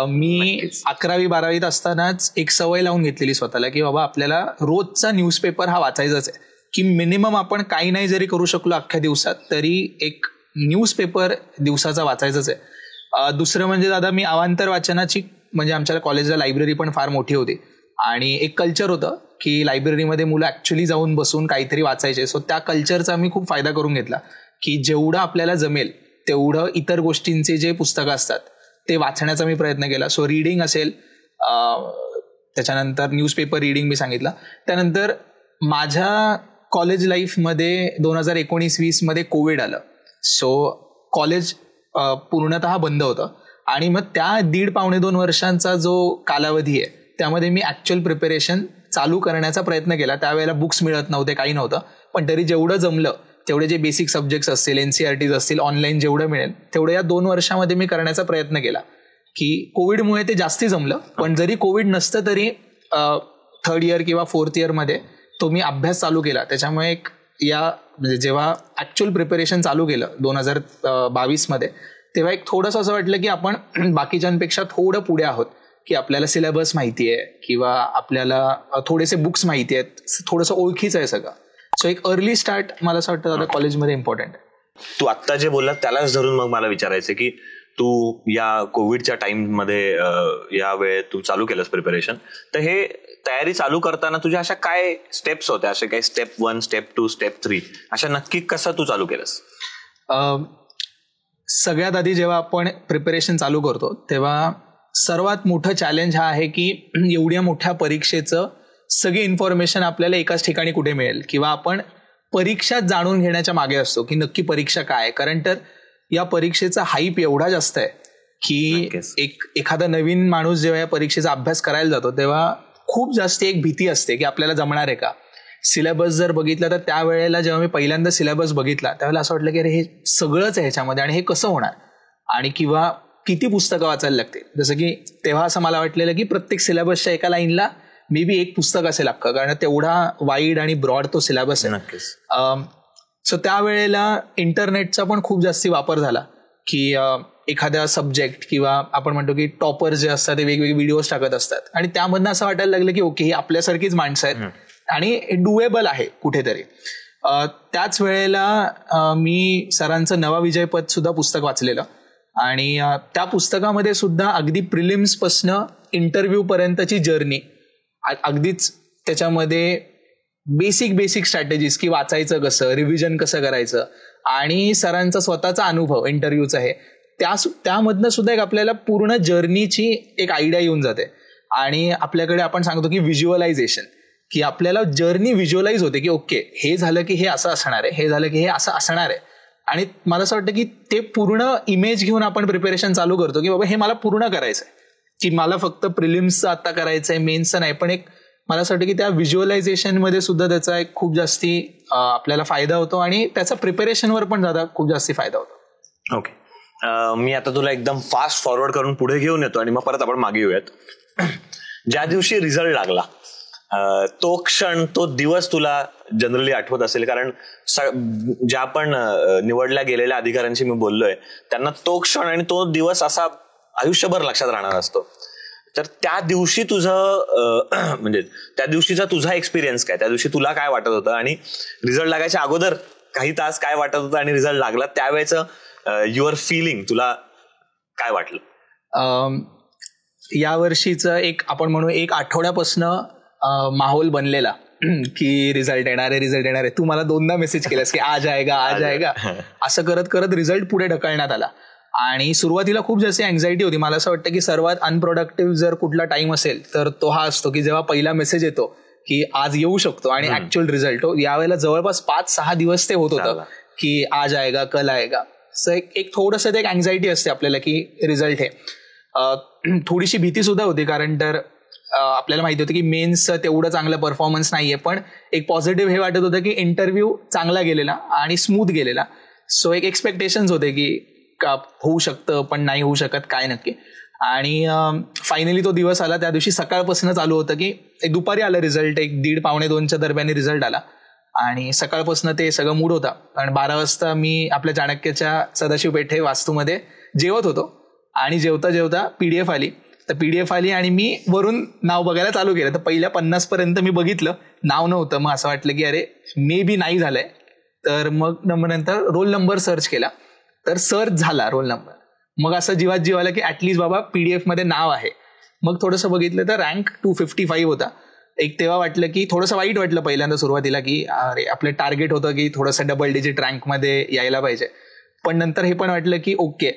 मी 11वी-12वीत असतानाच एक सवय लावून घेतलेली स्वतःला की बाबा आपल्याला रोजचा न्यूजपेपर हा वाचायचाच आहे, की मिनिमम आपण काही नाही जरी करू शकलो अख्ख्या दिवसात तरी एक न्यूजपेपर दिवसाचा वाचायचाच आहे. दुसरं म्हणजे दादा मी अवांतर वाचनाची, म्हणजे आमच्या कॉलेजला लायब्ररी पण फार मोठी होती आणि एक कल्चर होतं की लायब्ररीमध्ये मुलं ऍक्च्युली जाऊन बसून काहीतरी वाचायचे. सो त्या कल्चरचा मी खूप फायदा करून घेतला की जेवढं आपल्याला जमेल तेवढं इतर गोष्टींचे जे पुस्तकं असतात ते वाचण्याचा मी प्रयत्न केला. सो रीडिंग असेल, त्याच्यानंतर न्यूजपेपर रीडिंग मी सांगितलं. त्यानंतर माझ्या कॉलेज लाईफमध्ये 2019-20 मध्ये कोविड आलं. सो कॉलेज पूर्णतः बंद होतं आणि मग त्या 1.5-2 वर्षांचा जो कालावधी आहे त्यामध्ये मी ऍक्च्युअल प्रिपरेशन चालू करण्याचा प्रयत्न केला. त्यावेळेला बुक्स मिळत नव्हते, काही नव्हतं, पण तरी जेवढं जमलं तेवढे जे बेसिक सब्जेक्ट्स असतील, NCERTs असतील, ऑनलाईन जेवढं मिळेल तेवढं या 2 वर्षामध्ये मी करण्याचा प्रयत्न केला. की कोविडमुळे ते जास्ती जमलं, पण जरी कोविड नसतं तरी 3rd इयर किंवा 4th इयरमध्ये तो मी अभ्यास चालू केला. त्याच्यामुळे म्हणजे जेव्हा ऍक्च्युअल प्रिपरेशन चालू केलं 2022 मध्ये तेव्हा एक थोडंसं असं वाटलं की आपण बाकीच्यांपेक्षा थोडं पुढे आहोत, की आपल्याला सिलेबस माहिती आहे किंवा आपल्याला थोडेसे बुक्स माहिती आहेत, थोडंसं ओळखीचं आहे सगळं. सो एक अर्ली स्टार्ट मला असं वाटतं आता कॉलेजमध्ये इम्पॉर्टंट आहे. तू आत्ता जे बोलला त्यालाच धरून मग मला विचारायचं की तू या कोविडच्या टाइम मध्ये या वेळेत तू चालू केलंस प्रिपरेशन, तर हे तयारी चालू करताना तुझ्या अशा काय स्टेप्स होत्या, असे काही स्टेप 1, स्टेप 2, स्टेप 3 अशा नक्की कसं तू चालू केलंस? सगळ्यात आधी जेव्हा आपण प्रिपरेशन चालू करतो तेव्हा सर्वात मोठं चॅलेंज हा आहे की एवढ्या मोठ्या परीक्षेचं सगळी इन्फॉर्मेशन आपल्याला एकाच ठिकाणी कुठे मिळेल, किंवा आपण परीक्षात जाणून घेण्याच्या मागे असतो की नक्की परीक्षा काय आहे. कारण तर या परीक्षेचा हाईप एवढा जास्त आहे की एखादा नवीन माणूस जेव्हा या परीक्षेचा अभ्यास करायला जातो तेव्हा खूप जास्त एक भीती असते की आपल्याला जमणार आहे का. सिलेबस जर बघितला तर त्यावेळेला जेव्हा मी पहिल्यांदा सिलेबस बघितला त्यावेळेला असं वाटलं की अरे हे सगळंच आहे ह्याच्यामध्ये आणि हे कसं होणार, आणि किंवा किती पुस्तकं वाचायला लागतील. जसं की तेव्हा असं मला वाटलेलं की प्रत्येक सिलेबसच्या एका लाईनला मे बी एक पुस्तक असेल अख्खं, कारण तेवढा वाईड आणि ब्रॉड तो सिलेबस आहे. नक्कीच. सो त्यावेळेला इंटरनेटचा पण खूप जास्ती वापर झाला की एखाद्या सब्जेक्ट किंवा आपण म्हणतो की टॉपर जे असतात ते वेगवेगळे व्हिडिओज टाकत असतात आणि त्यामधनं असं वाटायला लागलं की ओके ही आपल्यासारखीच माणसं आहेत आणि डुएबल आहे कुठेतरी. त्याच वेळेला मी सरांचं नवा विजयपथ सुद्धा पुस्तक वाचलेलं आणि त्या पुस्तकामध्ये सुद्धा अगदी प्रिलिम्स पासनं इंटरव्ह्यू पर्यंतची जर्नी, अगदीच त्याच्यामध्ये बेसिक स्ट्रॅटेजीज की वाचायचं कसं, रिव्हिजन कसं करायचं आणि सरांचा स्वतःचा अनुभव इंटरव्ह्यूचा आहे त्यामधनं सुद्धा एक आपल्याला पूर्ण जर्नीची एक आयडिया येऊन जाते. आणि आपल्याकडे आपण सांगतो की व्हिज्युअलायझेशन, की आपल्याला जर्नी व्हिज्युअलाइज होते की ओके हे झालं की हे असं असणार आहे, हे झालं की हे असं असणार आहे. आणि मला असं वाटतं की ते पूर्ण इमेज घेऊन आपण प्रिपरेशन चालू करतो की बाबा हे मला पूर्ण करायचं आहे, की मला फक्त प्रिलिम्सचं आता करायचं आहे, मेन्सचं नाही. पण एक मला असं वाटतं की त्या व्हिज्युअलायझेशन मध्ये सुद्धा त्याचा एक खूप जास्ती आपल्याला फायदा होतो आणि त्याचा प्रिपरेशनवर पण खूप जास्ती फायदा होतो. ओके, मी आता तुला एकदम फास्ट फॉरवर्ड करून पुढे घेऊन येतो आणि मग परत आपण मागे येऊयात. ज्या दिवशी रिझल्ट लागला तो क्षण, तो दिवस तुला जनरली आठवत असेल, कारण ज्या पण निवडल्या गेलेल्या अधिकाऱ्यांशी मी बोललोय त्यांना तो क्षण आणि तो दिवस असा आयुष्यभर लक्षात राहणार असतो. तर त्या दिवशी तुझं म्हणजे त्या दिवशीचा तुझा एक्सपिरियन्स काय, त्या दिवशी तुला काय वाटत होतं आणि रिझल्ट लागायच्या अगोदर काही तास काय वाटत होतं आणि रिझल्ट लागला त्यावेळेचं युअर फिलिंग, तुला काय वाटलं? या वर्षीचं एक आपण म्हणू एक आठवड्यापासनं माहोल बनलेला की रिझल्ट येणार आहे. तू मला 2दा मेसेज केलास की आज आएगा असं करत करत रिझल्ट पुढे ढकलण्यात आला. आणि सुरुवातीला खूप जास्त अँझायटी होती. मला असं वाटतं की सर्वात अनप्रोडक्टिव्ह जर कुठला टाइम असेल तर तो हा असतो की जेव्हा पहिला मेसेज येतो की आज येऊ शकतो आणि ऍक्च्युअल रिझल्ट यावेळेला जवळपास 5-6 दिवस ते होत होतं की आज आएगा कल आएगा. सो एक थोडंसं ते एक अँझायटी असते आपल्याला की रिझल्ट हे. थोडीशी भीती सुद्धा होती कारण तर आपल्याला माहिती होतं की मेन्स तेवढं चांगलं परफॉर्मन्स नाहीये, पण एक पॉझिटिव्ह हे वाटत होतं की इंटरव्ह्यू चांगला गेलेला आणि स्मूथ गेलेला. सो एक एक्सपेक्टेशन्स होते की का होऊ शकतं पण नाही होऊ शकत काय नक्की. आणि फायनली तो दिवस आला. त्या दिवशी सकाळपासून चालू होतं की एक दुपारी आलं रिझल्ट, 1:30-1:45 दरम्यान रिझल्ट आला आणि सकाळपासून ते सगळं मूड होता. कारण 12 वाजता मी आपल्या चाणक्यच्या सदाशिव पेठे वास्तूमध्ये जेवत होतो आणि जेवता जेवता पीडीएफ आली आणि मी वरून नाव बघायला चालू केलं. तर पहिल्या 50 पर्यंत मी बघितलं, नाव नव्हतं. मग असं वाटलं की अरे मे बी नाही झालंय. तर मग नंतर रोल नंबर सर्च केला तर सर्च झाला रोल नंबर. मग असं जीवात आलं की ऍटलीस्ट बाबा पीडीएफ मध्ये नाव आहे. मग थोडंसं बघितलं तर रँक 255 होता. एक तेव्हा वाटलं की थोडंसं वाईट वाटलं पहिल्यांदा सुरुवातीला की अरे आपलं टार्गेट होतं की थोडंसं डबल डिजिट रँकमध्ये यायला पाहिजे. पण नंतर हे पण वाटलं की ओके,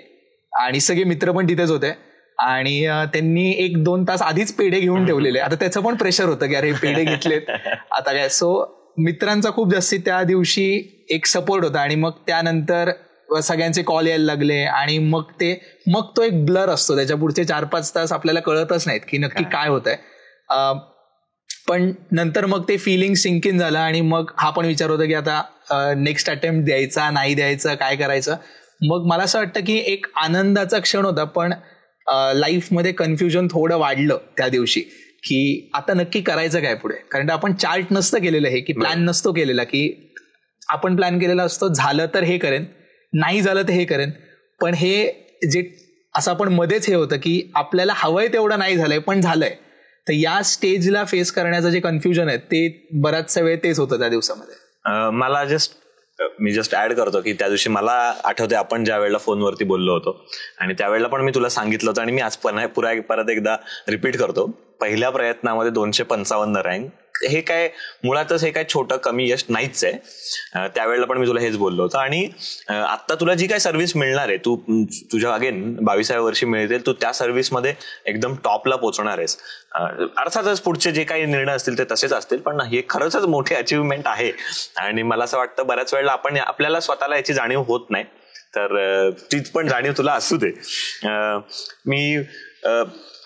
आणि सगळे मित्र पण तिथेच होते आणि त्यांनी 1-2 तास आधीच पेढे घेऊन ठेवलेले. आता त्याचं पण प्रेशर होतं की अरे पेढे घेतलेत आता काय. सो मित्रांचा खूप जास्ती त्या दिवशी एक सपोर्ट होता आणि मग त्यानंतर सगळ्यांचे कॉल यायला लागले आणि मग तो एक ब्लर असतो. त्याच्या पुढचे 4-5 तास आपल्याला कळतच नाहीत की नक्की काय होत आहे. पण नंतर मग ते फिलिंग सिंक इन झालं आणि मग हा पण विचार होता की आता नेक्स्ट अटेम्प्ट द्यायचा नाही द्यायचा काय करायचं. मग मला असं वाटतं की एक आनंदाचा क्षण होता, पण लाईफमध्ये कन्फ्युजन थोडं वाढलं त्या दिवशी की आता नक्की करायचं काय पुढे. कारण आपण चार्ट नसतं केलेलं हे की प्लॅन नसतो केलेला, की आपण प्लॅन केलेला असतो झालं तर हे करेन, नाही झालं तर हे करेन. पण हे जे असं आपण मध्येच हे होतं की आपल्याला हवंय तेवढं नाही झालंय पण झालंय, तर या स्टेजला फेस करण्याचं जे कन्फ्युजन आहे ते बराचसा वेळ तेच होतं त्या दिवसामध्ये. मला मी जस्ट ऍड करतो की त्या दिवशी मला आठवते आपण ज्या वेळेला फोनवरती बोललो होतो आणि त्यावेळेला पण मी तुला सांगितलं होतं आणि मी आज परत एकदा रिपीट करतो, पहिल्या प्रयत्नामध्ये 255 रँक, हे काय मुळातच हे काय छोटं कमी यश नाहीच आहे. त्यावेळेला पण मी तुला हेच बोललो होतं. आणि आता तुला जी काय सर्व्हिस मिळणार आहे, तू तुझ्या अगेन 22व्या वर्षी मिळतील, तू त्या सर्व्हिसमध्ये एकदम टॉपला पोहोचणार आहेस. अर्थातच पुढचे जे काही निर्णय असतील ते तसेच असतील, पण हे खरंच मोठी अचिव्हमेंट आहे. आणि मला असं वाटतं बऱ्याच वेळेला आपल्याला स्वतःला याची जाणीव होत नाही, तर तीच पण जाणीव तुला असू दे. मी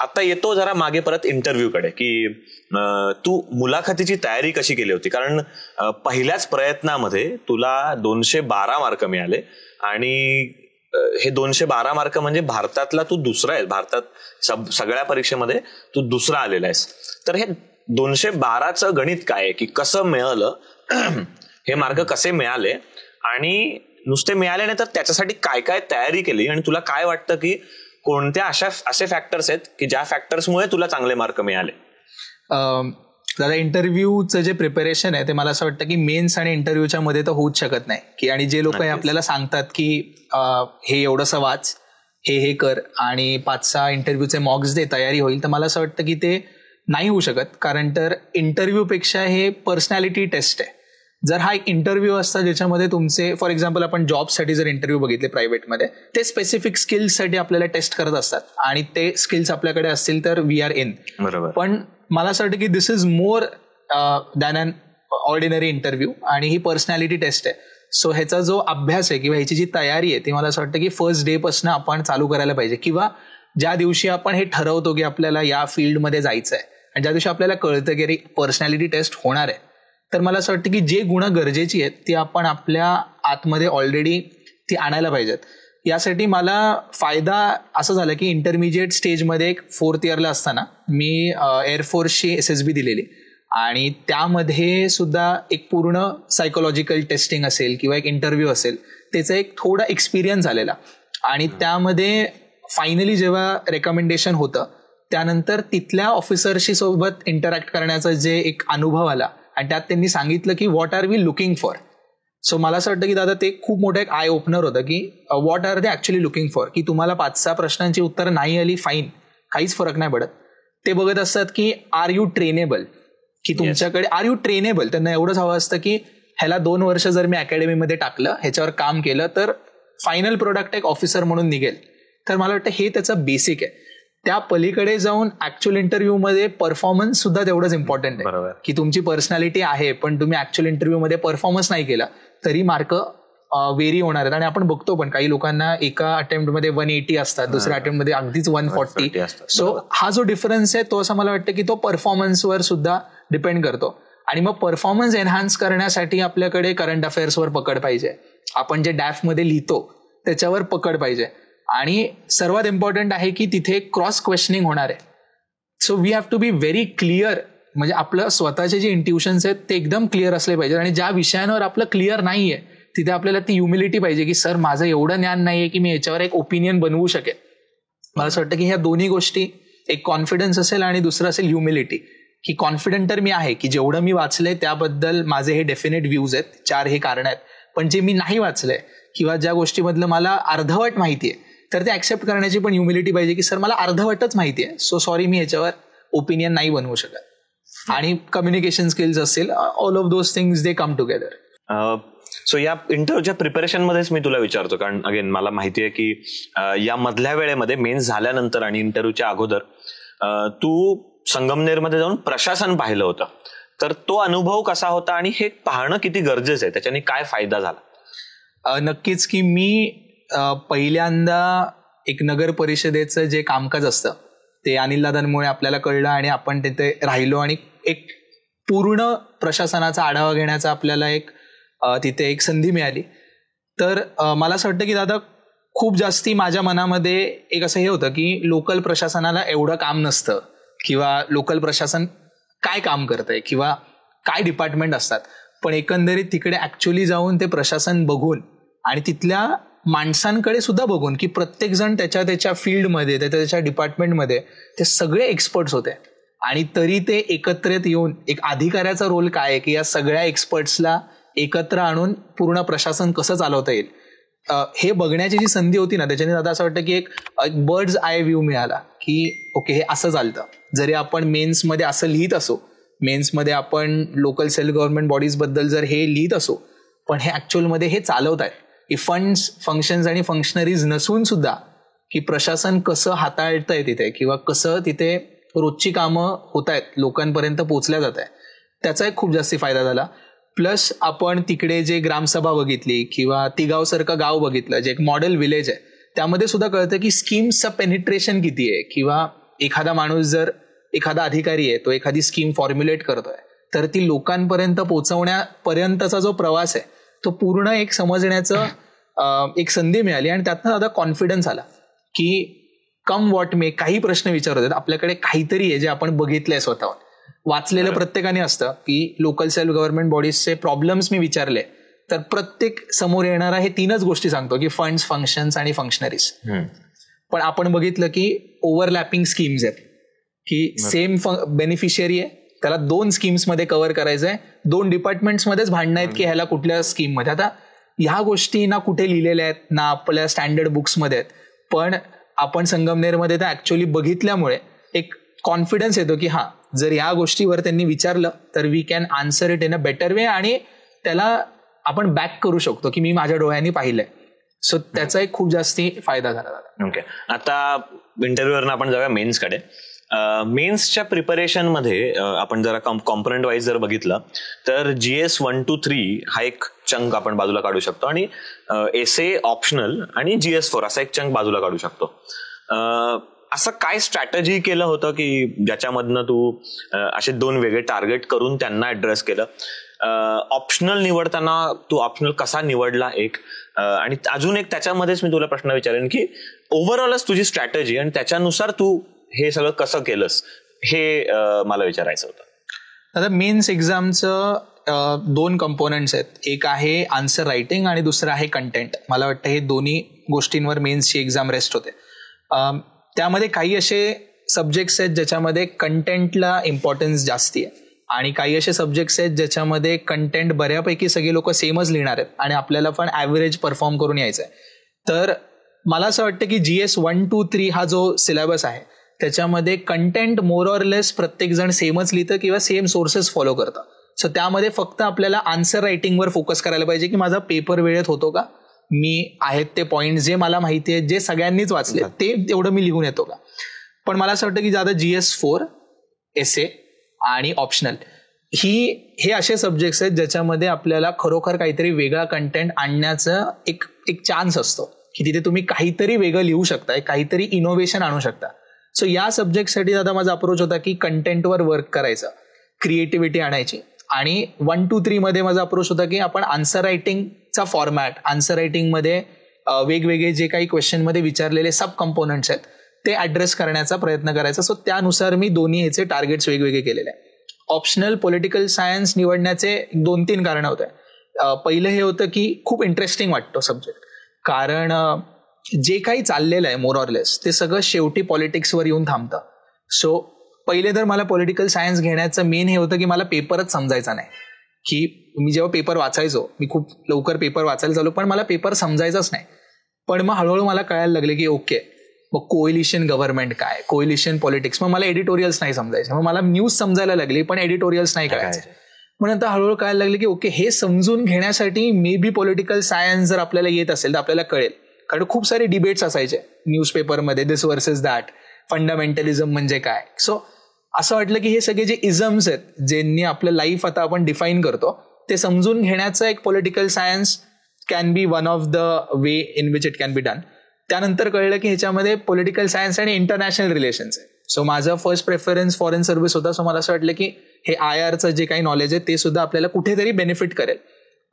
आता येतो जरा मागे परत इंटरव्ह्यूकडे, की तू मुलाखतीची तयारी कशी केली होती? कारण पहिल्याच प्रयत्नामध्ये तुला 212 मार्क मिळाले आणि हे 212 मार्क म्हणजे भारतातला तू दुसरा आहे, भारतात सगळ्या परीक्षेमध्ये तू दुसरा आलेला आहेस. तर हे 212चं गणित काय आहे, की कसं मिळालं, हे मार्क कसे मिळाले आणि नुसते मिळाले नाही तर त्याच्यासाठी काय काय तयारी केली, आणि तुला काय वाटतं की कोणत्या असे फॅक्टर्स आहेत की ज्या फॅक्टर्समुळे तुला चांगले मार्क मिळाले? दादा, इंटरव्ह्यूचं जे प्रिपरेशन आहे ते मला असं वाटतं की मेन्स आणि इंटरव्ह्यूच्या मध्ये तर होऊच शकत नाही. की आणि जे लोक आपल्याला सांगतात की हे एवढंसं वाच, हे कर आणि 5-6 इंटरव्ह्यूचे मॉक्स दे, तयारी होईल, तर मला असं वाटतं की ते नाही होऊ शकत. कारण तर इंटरव्ह्यू पेक्षा हे पर्सनॅलिटी टेस्ट आहे. जर हा एक इंटरव्ह्यू असता ज्याच्यामध्ये तुमचे, फॉर एक्झाम्पल आपण जॉबसाठी जर इंटरव्ह्यू बघितले प्रायव्हेटमध्ये, ते स्पेसिफिक स्किल्ससाठी आपल्याला टेस्ट करत असतात आणि ते स्किल्स आपल्याकडे असतील तर वी आर इन. बरोबर. पण मला असं वाटतं की this is more than an ordinary interview आणि ही पर्सनॅलिटी टेस्ट आहे. सो ह्याचा जो अभ्यास आहे किंवा ह्याची जी तयारी आहे ती मला असं वाटतं की फर्स्ट डे पासून आपण चालू करायला पाहिजे, किंवा ज्या दिवशी आपण हे ठरवतो की आपल्याला या फील्डमध्ये जायचं आहे आणि ज्या दिवशी आपल्याला कळतं की पर्सनॅलिटी टेस्ट होणार आहे, तर मला असं वाटतं की जे गुण गरजेची आहेत ती आपण आपल्या आतमध्ये ऑलरेडी ती आणायला पाहिजेत. यासाठी मला फायदा असं झाला की इंटरमिजिएट स्टेजमध्ये एक 4th इयरला असताना मी एअरफोर्सची SSB दिलेली आणि त्यामध्ये सुद्धा एक पूर्ण सायकोलॉजिकल टेस्टिंग असेल किंवा एक इंटरव्ह्यू असेल, त्याचा एक थोडा एक्सपिरियन्स आलेला. आणि त्यामध्ये फायनली जेव्हा रेकमेंडेशन होतं त्यानंतर तिथल्या ऑफिसरशी सोबत इंटरॅक्ट करण्याचा जे एक अनुभव आला आणि त्यात त्यांनी सांगितलं की what are we looking for. So मला असं वाटतं की दादा ते खूप मोठं एक आय ओपनर होतं की what are they actually looking for. की तुम्हाला 5-6 प्रश्नांची उत्तरं नाही आली, फाईन, काहीच फरक नाही पडत. ते बघत असतात की आर यू ट्रेनेबल, की तुमच्याकडे आर यू ट्रेनेबल. त्यांना एवढंच हवं असतं की ह्याला 2 वर्ष जर मी अकॅडमीमध्ये टाकलं, ह्याच्यावर काम केलं तर फायनल प्रोडक्ट एक ऑफिसर म्हणून निघेल. तर मला वाटतं हे त्याचं बेसिक आहे. त्या पलीकडे जाऊन ऍक्च्युअल इंटरव्ह्यू मध्ये परफॉर्मन्स सुद्धा तेवढंच इम्पॉर्टंट आहे. की तुमची पर्सनॅलिटी आहे पण तुम्ही ऍक्च्युअल इंटरव्ह्यू मध्ये परफॉर्मन्स नाही केला तरी मार्क व्हेरी होणार आहेत. आणि आपण बघतो पण काही लोकांना एका अटेम्प्टमध्ये 180 असतात, दुसऱ्या अटेम्प्टमध्ये अगदीच 140. सो हा जो डिफरन्स आहे तो असं मला वाटतं की तो परफॉर्मन्सवर सुद्धा डिपेंड करतो. आणि मग परफॉर्मन्स एनहान्स करण्यासाठी आपल्याकडे करंट अफेअर्सवर पकड पाहिजे, आपण जे डॅफमध्ये लिहितो त्याच्यावर पकड पाहिजे, आणि सर्वात इम्पॉर्टंट आहे की तिथे क्रॉस क्वेश्चनिंग होणार आहे. So we have to be very clear, म्हणजे आपलं स्वतःचे जे इंट्युशन्स आहेत ते एकदम क्लिअर असले पाहिजे. आणि ज्या विषयांवर आपलं क्लिअर नाहीये तिथे आपल्याला ती ह्युमिलिटी पाहिजे की सर माझं एवढं ज्ञान नाहीये की मी याच्यावर एक ओपिनियन बनवू शकेल. मला असं वाटतं की ह्या दोन्ही गोष्टी, एक कॉन्फिडन्स असेल आणि दुसरं असेल ह्युमिलिटी, की कॉन्फिडंट तर मी आहे की जेवढं मी वाचलंय त्याबद्दल माझे हे डेफिनेट व्ह्यूज आहेत, 4 हे कारण आहेत, पण जे मी नाही वाचलंय किंवा ज्या गोष्टीमधलं मला अर्धवट माहिती आहे तर ते ऍक्सेप्ट करण्याची पण ह्युमिलिटी पाहिजे की सर मला अर्धवटच माहिती आहे, सो सॉरी मी याच्यावर ओपिनियन नाही बनवू शकत. आणि कम्युनिकेशन स्किल्स असेल, all of those things they come together. So या इंटरव्ह्यूच्या प्रिपरेशन मध्येच मी तुला विचारतो, कारण अगेन मला माहिती आहे की या मधल्या वेळेमध्ये मेन्स झाल्यानंतर आणि इंटरव्ह्यूच्या अगोदर तू संगमनेरमध्ये जाऊन प्रशासन पाहिलं होतं, तर तो अनुभव कसा होता आणि हे पाहणं किती गरजेचं आहे, त्याच्याने काय फायदा झाला? नक्कीच की मी पहिल्यांदा एक नगर परिषदेचं जे कामकाज असतं ते अनिल दादांमुळे आपल्याला कळलं आणि आपण तिथे राहिलो आणि एक पूर्ण प्रशासनाचा आढावा घेण्याचा आपल्याला एक तिथे एक संधी मिळाली. तर मला असं वाटतं की दादा खूप जास्ती माझ्या मनामध्ये एक असं हे होतं की लोकल प्रशासनाला एवढं काम नसतं किंवा लोकल प्रशासन काय काम करतंय किंवा काय डिपार्टमेंट असतात, पण एकंदरीत तिकडे ऍक्च्युअली जाऊन ते प्रशासन बघून आणि तिथल्या माणसांकडे सुद्धा बघून की प्रत्येक जण त्याच्या फील्डमध्ये त्याच्या डिपार्टमेंटमध्ये ते सगळे एक्सपर्ट्स होते आणि तरी ते एकत्रित येऊन एक अधिकाऱ्याचा रोल काय आहे की या सगळ्या एक्सपर्ट्सला एकत्र आणून पूर्ण प्रशासन कसं चालवता येईल हे बघण्याची जी संधी होती ना, त्याच्याने आता असं वाटतं की एक बर्ड्स आय व्ह्यू मिळाला की ओके हे असं चालतं. जरी आपण मेन्समध्ये असं लिहित असो, मेन्समध्ये आपण लोकल सेल्फ गव्हर्नमेंट बॉडीज बद्दल जर हे लिहित असो, पण हे ऍक्च्युअलमध्ये हे चालवत आहेत की फंड्स, फंक्शन्स आणि फंक्शनरीज नसून सुद्धा की प्रशासन कसं हाताळतंय तिथे किंवा कसं तिथे रोजची कामं होत आहेत, लोकांपर्यंत पोहोचल्या जात आहे, त्याचा एक खूप जास्ती फायदा झाला. प्लस आपण तिकडे जे ग्रामसभा बघितली किंवा तिगावसारखं गाव बघितलं जे एक मॉडेल विलेज आहे, त्यामध्ये सुद्धा कळतं की स्कीम्सचं पेनिट्रेशन किती आहे किंवा एखादा माणूस जर एखादा अधिकारी आहे तो एखादी स्कीम फॉर्म्युलेट करतोय तर ती लोकांपर्यंत पोहोचवण्यापर्यंतचा जो प्रवास आहे तो पूर्ण एक समजण्याचं एक संधी मिळाली आणि त्यातनं आता कॉन्फिडन्स आला की कम वॉट मे, काही प्रश्न विचारत आहेत आपल्याकडे काहीतरी आहे जे आपण बघितलंय स्वतःवर. वाचलेलं प्रत्येकाने असतं की लोकल सेल्फ गव्हर्नमेंट बॉडीजचे प्रॉब्लेम्स मी विचारले तर प्रत्येक समोर येणारा हे 3च गोष्टी सांगतो की फंड्स, फंक्शन्स आणि फंक्शनरीज. पण आपण बघितलं की ओव्हरलॅपिंग स्कीम्स आहेत की सेम बेनिफिशियरी आहे, त्याला 2 स्कीम्समध्ये कव्हर करायचंय, 2 डिपार्टमेंट्समध्येच भांडणं आहेत की ह्याला कुठल्या स्कीममध्ये. आता ह्या गोष्टी ना कुठे लिहिलेल्या आहेत ना आपल्या स्टँडर्ड बुक्समध्ये आहेत, पण आपण संगमनेरमध्ये त्या ऍक्च्युअली बघितल्यामुळे एक कॉन्फिडन्स येतो की हा जर या गोष्टीवर त्यांनी विचारलं तर we can answer it in a better way आणि त्याला आपण बॅक करू शकतो की मी माझ्या डोळ्यांनी पाहिलंय. सो त्याचा एक खूप जास्ती फायदा झाला. ओके, आता इंटरव्ह्यूवरनं आपण जाऊया मेन्सकडे. मेन्सच्या प्रिपरेशन मध्ये आपण जरा कॉम्पोनंट वाईज जर बघितलं तर GS 1 to 3 हा एक चंक आपण बाजूला काढू शकतो आणि एसे ऑप्शनल आणि GS 4 असा एक चंक बाजूला काढू शकतो. असं काय स्ट्रॅटेजी केलं होतं की ज्याच्यामधनं तू असे 2 वेगळे टार्गेट करून त्यांना ऍड्रेस केलं? ऑप्शनल निवडताना तू ऑप्शनल कसा निवडला एक, आणि अजून एक त्याच्यामध्येच मी तुला प्रश्न विचारेन की ओव्हरऑलच तुझी स्ट्रॅटेजी आणि त्याच्यानुसार तू हे सगळं कसं केलंस हे मला विचारायचं होतं. आता मेन्स एक्झामचं 2 कंपोनंट्स आहेत, एक आहे आन्सर रायटिंग आणि दुसरं आहे कंटेंट. मला वाटतं हे दोन्ही गोष्टींवर मेन्सची एक्झाम रेस्ट होते. त्यामध्ये काही असे सब्जेक्ट्स आहेत ज्याच्यामध्ये कंटेंटला इम्पॉर्टन्स जास्ती आहे आणि काही असे सब्जेक्ट्स आहेत ज्याच्यामध्ये कंटेंट बऱ्यापैकी सगळे लोक सेमच लिहिणार आहेत आणि आपल्याला पण ॲव्हरेज परफॉर्म करून यायचं आहे. तर मला असं वाटतं की GS 1 to 3 हा जो सिलेबस आहे त्याच्यामध्ये कंटेंट मोर ऑर लेस प्रत्येक जण सेमच लिहितं किंवा सेम सोर्सेस फॉलो करतं. सो त्यामध्ये फक्त आपल्याला आन्सर रायटिंगवर फोकस करायला पाहिजे की माझा पेपर वेळेत होतो का, मी आहेत ते पॉईंट जे मला माहिती आहेत जे सगळ्यांनीच वाचले ते तेवढं मी लिहून येतो का. पण मला असं वाटतं की ज्यादा GS 4, एसे आणि ऑप्शनल हे असे सब्जेक्ट्स आहेत ज्याच्यामध्ये आपल्याला खरोखर काहीतरी वेगळा कंटेंट आणण्याचं एक चान्स असतो की तिथे तुम्ही काहीतरी वेगळं लिहू शकताय, काहीतरी इनोव्हेशन आणू शकता. सो या सब्जेक्टसाठी आता माझा अप्रोच होता की कंटेंटवर वर्क करायचं, क्रिएटिव्हिटी आणायची. आणि 1 to 3 मध्ये माझा अप्रोच होता की आपण आन्सर रायटिंगचा फॉर्मॅट, आन्सर रायटिंगमध्ये वेगवेगळे जे काही क्वेश्चनमध्ये विचारलेले सब कंपोनंट्स आहेत ते ऍड्रेस करण्याचा प्रयत्न करायचा. सो त्यानुसार मी दोन्ही ह्याचे टार्गेट्स वेगवेगळे केलेले आहे. ऑप्शनल पॉलिटिकल सायन्स निवडण्याचे 2-3 कारणं होते. पहिलं हे होतं की खूप इंटरेस्टिंग वाटतो सब्जेक्ट, कारण जे काही चाललेलं आहे मोर ऑर लेस ते सगळं शेवटी पॉलिटिक्सवर येऊन थांबतं. सो पहिले तर मला पॉलिटिकल सायन्स घेण्याचं मेन हे होतं की मला पेपरच समजायचा नाही. की मी जेव्हा पेपर वाचायचो, मी खूप लवकर पेपर वाचायला चालू, पण मला पेपर समजायचाच नाही. पण मग हळूहळू मला कळायला लागले की ओके, मग कोएलिशन गव्हर्नमेंट काय, कोएलिशन पॉलिटिक्स. मग मला एडिटोरियल्स नाही समजायचे, मग मला न्यूज समजायला लागली पण एडिटोरियल्स नाही कळायचे. मग नंतर हळूहळू कळायला लागले की ओके, हे समजून घेण्यासाठी मे बी पॉलिटिकल सायन्स जर आपल्याला येत असेल तर आपल्याला कळेल. कारण खूप सारे डिबेट्स असायचे न्यूजपेपरमध्ये, दिस वर्सेस दॅट, फंडामेंटलिझम म्हणजे काय. सो असं वाटलं की हे सगळे जे इझम्स आहेत ज्यांनी आपलं लाईफ आता आपण डिफाईन करतो ते समजून घेण्याचं एक political science can be one of the way in which it can be done. त्यानंतर कळलं की ह्याच्यामध्ये पॉलिटिकल सायन्स आणि इंटरनॅशनल रिलेशन्स आहे. सो माझं फर्स्ट प्रेफरन्स फॉरेन सर्व्हिस होता. सो मला असं वाटलं की हे IRचं जे काही नॉलेज आहे ते सुद्धा आपल्याला कुठेतरी बेनिफिट करेल.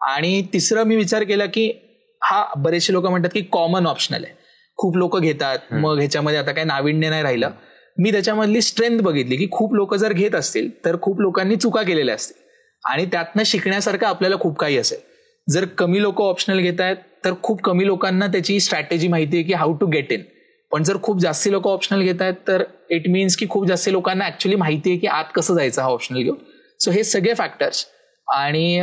आणि तिसरं मी विचार केला की हा बरेचसे लोक म्हणतात की कॉमन ऑप्शनल आहे, खूप लोक घेतात, मग ह्याच्यामध्ये आता काही नाविन्य नाही राहिलं. मी त्याच्यामधली स्ट्रेंथ बघितली की खूप लोक जर घेत असतील तर खूप लोकांनी चुका केलेल्या असतील आणि त्यातनं शिकण्यासारखं आपल्याला खूप काही असेल. जर कमी लोक ऑप्शनल घेत आहेत तर खूप कमी लोकांना त्याची स्ट्रॅटेजी माहिती आहे की हाऊ टू गेट इन. पण जर खूप जास्ती लोक ऑप्शनल घेत आहेत तर इट मीन्स की खूप जास्त लोकांना ऍक्च्युली माहिती आहे की आत कसं जायचं हा ऑप्शनल घेऊन. सो हे सगळे फॅक्टर्स आणि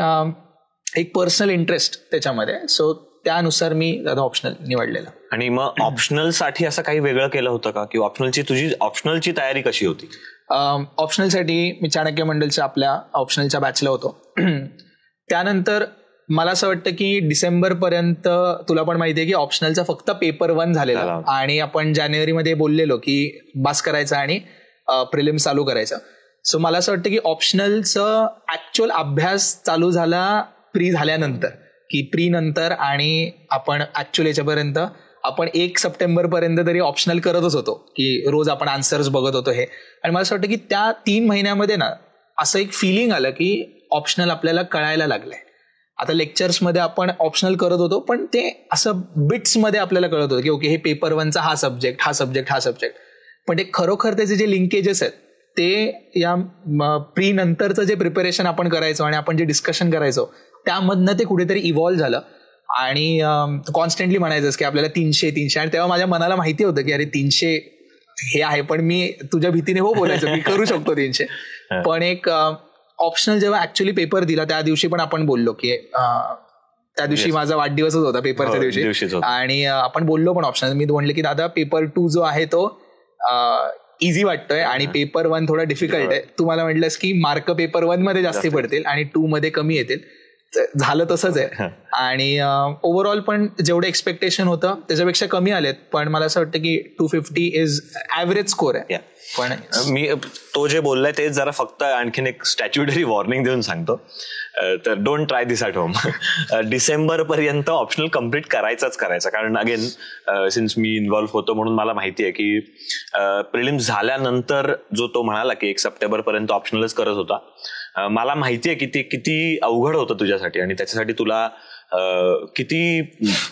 एक पर्सनल इंटरेस्ट त्याच्यामध्ये, सो त्यानुसार मी ऑप्शनल निवडलेलं. आणि मग ऑप्शनल साठी असं काही वेगळं केलं होतं का, की ऑप्शनलची तयारी कशी होती? ऑप्शनलसाठी मी चाणक्य मंडलच्या आपल्या ऑप्शनलच्या बॅचला होतो. त्यानंतर मला असं वाटतं की डिसेंबर पर्यंत तुला पण माहितीये की ऑप्शनलचा फक्त पेपर 1 झालेला आणि आपण जानेवारीमध्ये बोललेलो की बास करायचं आणि प्रिलिम्स चालू करायचं. सो मला असं वाटतं की ऑप्शनलचं ऍक्च्युअल अभ्यास चालू झाला प्री झाल्यानंतर, की प्री नंतर आणि आपण ऍक्च्युअल याच्यापर्यंत आपण 1 सप्टेंबर पर्यंत तरी ऑप्शनल करतच होतो की रोज आपण आन्सर्स बघत होतो हे. आणि मला असं वाटतं की त्या 3 महिन्यामध्ये ना असं एक फिलिंग आलं की ऑप्शनल आपल्याला कळायला लागलंय. आता लेक्चर्समध्ये आपण ऑप्शनल करत होतो पण ते असं बिट्समध्ये आपल्याला कळत होतं की ओके हे पेपर 1चा हा सब्जेक्ट, पण ते खरोखर त्याचे जे लिंकेजेस आहेत ते या प्री नंतरचं जे प्रिपरेशन आपण करायचो आणि आपण जे डिस्कशन करायचो त्यामधनं ते कुठेतरी इव्हॉल्व्ह झालं. आणि कॉन्स्टंटली म्हणायचंच की आपल्याला 300 आणि तेव्हा माझ्या मनाला माहिती होतं की अरे 300 हे आहे, पण मी तुझ्या भीतीने बोलायचं मी करू शकतो 300. पण एक ऑप्शनल जेव्हा ऍक्च्युअली पेपर दिला त्या दिवशी पण आपण बोललो की त्या दिवशी माझा वाढदिवसच होता पेपरच्या दिवशी, आणि आपण बोललो पण ऑप्शनल. मी म्हटलं की दादा पेपर 2 जो आहे तो इझी वाटतोय आणि पेपर 1 थोडा डिफिकल्ट आहे. तू मला म्हटलंस की मार्क पेपर 1 मध्ये जास्ती पडतील आणि 2 मध्ये कमी येतील. झालं तसंच आहे. आणि ओव्हरऑल पण जेवढं एक्सपेक्टेशन होतं त्याच्यापेक्षा कमी आलेत, पण मला असं वाटतं की 250 इज ऍव्हरेज स्कोर आहे. पण मी तो जे बोललाय ते जरा फक्त आणखीन एक स्टॅच्युटरी वॉर्निंग देऊन सांगतो, तर don't try this at home. December पर्यंत ऑप्शनल कम्प्लीट करायचा, कारण अगेन सिन्स मी इन्व्हॉल्व्ह होतो म्हणून मला माहिती आहे की प्रिलिम्स झाल्यानंतर जो तो म्हणाला की 1 सप्टेंबर पर्यंत ऑप्शनलच करत होता, मला माहिती आहे की ते किती अवघड होतं तुझ्यासाठी आणि त्याच्यासाठी तुला किती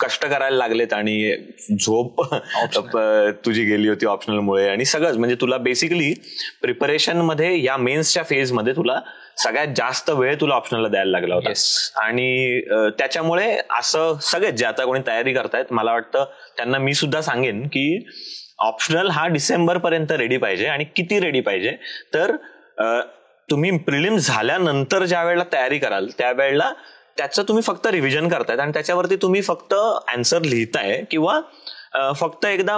कष्ट करायला लागलेत आणि झोप तुझी गेली होती ऑप्शनलमुळे आणि सगळंच. म्हणजे तुला बेसिकली प्रिपरेशन मध्ये या मेन्सच्या फेजमध्ये तुला सगळ्यात जास्त वेळ तुला ऑप्शनलला द्यायला लागला होता. आणि त्याच्यामुळे असं सगळेच जे आता कोणी तयारी करतायत मला वाटतं त्यांना मी सुद्धा सांगेन की ऑप्शनल हा डिसेंबर पर्यंत रेडी पाहिजे. आणि किती रेडी पाहिजे तर तुम्ही प्रिलिम्स झाल्यानंतर ज्या वेळेला तयारी कराल त्यावेळेला त्याचं तुम्ही फक्त रिव्हिजन करतायत आणि त्याच्यावरती तुम्ही फक्त आन्सर लिहिताय किंवा फक्त एकदा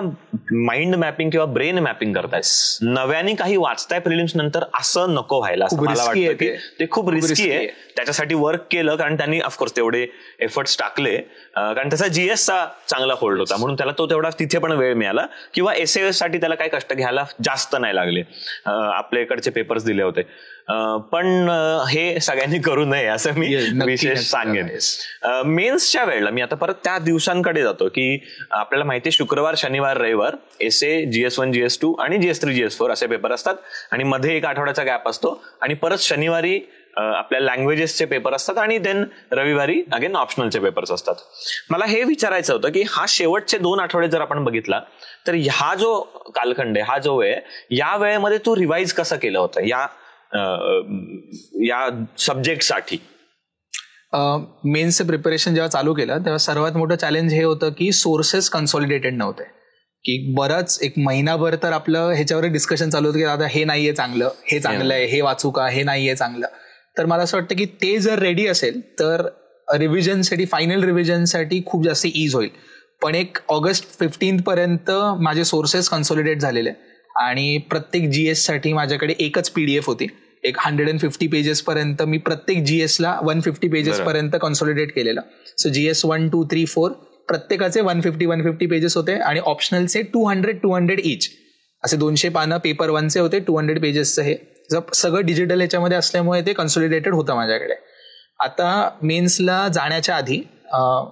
माइंड मॅपिंग किंवा ब्रेन मॅपिंग करताय. नव्याने काही वाचताय प्रिलिम्स नंतर असं नको व्हायला, असं मला वाटतं की ते खूप रिस्की आहे. त्याच्यासाठी वर्क केलं कारण त्यांनी ऑफकोर्स तेवढे एफर्ट्स टाकले, कारण त्याचा जीएसचा चांगला होल्ड होता म्हणून त्याला तो तेवढा तिथे पण वेळ मिळाला, किंवा एसए साठी त्याला काही कष्ट घ्यायला जास्त नाही लागले. आपल्याकडचे पेपर्स दिले होते. पण हे सगळ्यांनी करू नये असं मी विशेष सांगेन. मेन्सच्या वेळेला मी आता परत त्या दिवसांकडे जातो की आपल्याला माहिती आहे शुक्रवार, शनिवार, रविवार एसए, GS1, GS2 आणि GS3, GS4 असे पेपर असतात आणि मध्ये 1 आठवड्याचा गॅप असतो आणि परत शनिवारी आपल्या लँग्वेजेसचे पेपर असतात आणि देन रविवारी अगेन ऑप्शनलचे पेपर्स असतात. मला हे विचारायचं होतं की हा शेवटचे 2 आठवडे जर आपण बघितला तर हा जो कालखंड आहे, हा जो वेळ, या वेळेमध्ये तू रिवाइज कसं केलं होतं या सब्जेक्टसाठी? मेन्सचं प्रिपरेशन जेव्हा चालू केलं तेव्हा सर्वात मोठं चॅलेंज हे होतं की सोर्सेस कन्सॉलिडेटेड नव्हते. की बरंच एक महिनाभर तर आपलं ह्याच्यावर डिस्कशन चालू होतं की दादा हे नाहीये चांगलं, हे चांगलं आहे, हे वाचू का, हे नाहीये चांगलं. तर मला असं वाटतं की ते जर रेडी असेल तर रिव्हिजनसाठी, फायनल रिव्हिजनसाठी खूप जास्त इज होईल. पण एक ऑगस्ट 15 पर्यंत माझे सोर्सेस कन्सॉलिडेट झालेले आणि प्रत्येक GS साठी माझ्याकडे एकच PDF होती. एक 150 पेजेस पर्यंत मी प्रत्येक GS ला 150 पेजेस पर्यंत कन्सॉलिडेट केलेलं. सो GS 1, 2, 3, 4 प्रत्येकाचे 150 पेजेस होते आणि ऑप्शनलचे 200 इच असे 200 पानं पेपर 1चे होते. 200 पेजेसचं हे सगळं डिजिटल याच्यामध्ये असल्यामुळे ते कन्सॉलिडेटेड होतं माझ्याकडे. आता मेन्सला जाण्याच्या आधी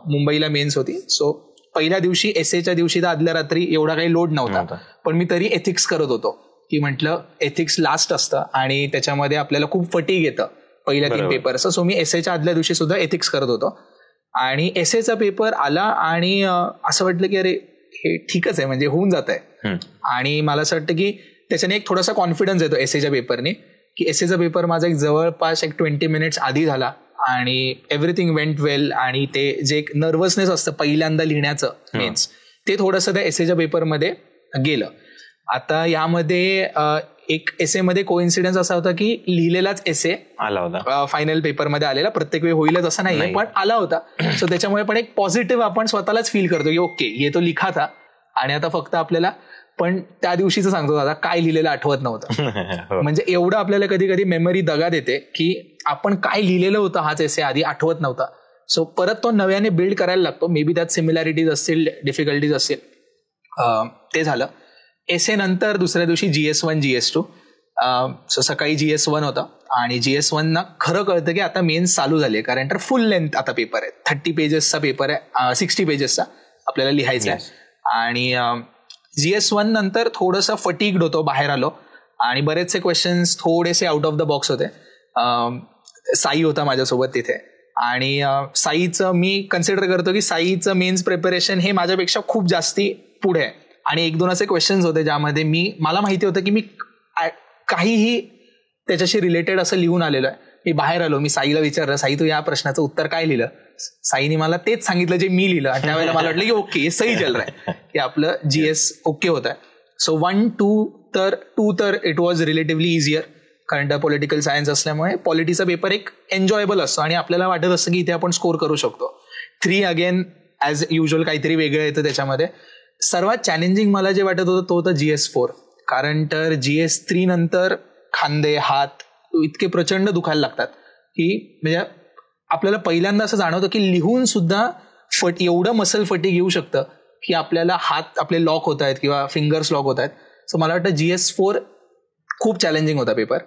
मुंबईला मेन्स होती. सो पहिल्या दिवशी एसएच्या दिवशी तर आदल्या रात्री एवढा काही लोड नव्हता, पण मी तरी एथिक्स करत होतो की म्हटलं एथिक्स लास्ट असतं आणि त्याच्यामध्ये आपल्याला खूप फटीग येतं पहिल्या 3 पेपर. सो मी एसएच्या आदल्या दिवशी सुद्धा एथिक्स करत होतो आणि एसएचा पेपर आला आणि असं वाटलं की अरे हे ठीकच आहे, म्हणजे होऊन जात आहे. आणि मला असं वाटतं की त्याच्याने एक थोडासा कॉन्फिडन्स येतो एसएच्या पेपरने की एसएचा पेपर माझा एक जवळपास 20 मिनिट्स आधी झाला आणि एव्हरीथिंग वेंट वेल. आणि ते जे एक नर्वसनेस असतं पहिल्यांदा लिहिण्याचं मेन्स, ते थोडंसं त्या एसेच्या पेपरमध्ये गेलं. आता यामध्ये एक एसे मध्ये कोइन्सिडन्स असा होता की लिहिलेलाच एसे आला होता फायनल पेपरमध्ये आलेला. प्रत्येक वेळी होईलच असं नाहीये, पण आला होता. सो त्याच्यामुळे पण एक पॉझिटिव्ह आपण स्वतःलाच फील करतो की ओके ये तो लिखा था, आणि आता फक्त आपल्याला, पण त्या दिवशीचं सांगतो दादा, काय लिहिलेलं आठवत नव्हतं. म्हणजे एवढं आपल्याला कधी कधी मेमरी दगा देते की आपण काय लिहिलेलं होतं हाच एसे आधी आठवत नव्हता. सो परत तो नव्याने बिल्ड करायला लागतो. मे बी त्यात सिमिलॅरिटीज असतील, डिफिकल्टीज असतील. ते झालं. एसे नंतर दुसऱ्या दिवशी GS1 GS2. सो सकाळी GS1 होता आणि GS1 ना खरं कळतं की आता मेन्स चालू झाली आहे, कारण तर फुल लेंथ आता पेपर आहे. 30 पेजेसचा पेपर आहे, 60 पेजेसचा आपल्याला लिहायचा आहे. आणि GS1 नंतर थोडंसं फटीग्ड होतो, बाहेर आलो आणि बरेचसे क्वेश्चन्स थोडेसे आउट ऑफ द बॉक्स होते. साई होता माझ्यासोबत तिथे, आणि साईचं मी कन्सिडर करतो की साईचं मेन्स प्रिपरेशन हे माझ्यापेक्षा खूप जास्ती पुढे आहे. आणि 1-2 असे क्वेश्चन्स होते ज्यामध्ये मला माहिती होतं की मी काहीही त्याच्याशी रिलेटेड असं लिहून आलेलो आहे. मी बाहेर आलो, मी साईला विचारलं, साई तू या प्रश्नाचं उत्तर काय लिहिलं? साईने मला तेच सांगितलं जे मी लिहिलं. आणि त्यावेळेला मला वाटलं की ओके सही चल रहा है, की आपलं GS ओके होत आहे. सो 1-2 तर इट वॉज रिलेटिव्हली इझियर, कारण त्या पॉलिटिकल सायन्स असल्यामुळे पॉलिटीचा पेपर एक एन्जॉयबल असतो आणि आपल्याला वाटत असतं की इथे आपण स्कोर करू शकतो. 3 अगेन ॲज युजल काहीतरी वेगळं येतं त्याच्यामध्ये. सर्वात चॅलेंजिंग मला जे वाटत होतं तो होतं GS4, कारण तर GS3 नंतर खांदे, हात इतके प्रचंड दुखायला लागतात की म्हणजे आपल्याला पहिल्यांदा असं जाणवतं की लिहून सुद्धा एवढं मसल फटीग येऊ शकतं की आपल्याला हात आपले लॉक होत आहेत किंवा फिंगर्स लॉक होत आहेत. सो मला वाटतं GS4 खूप चॅलेंजिंग होता पेपर.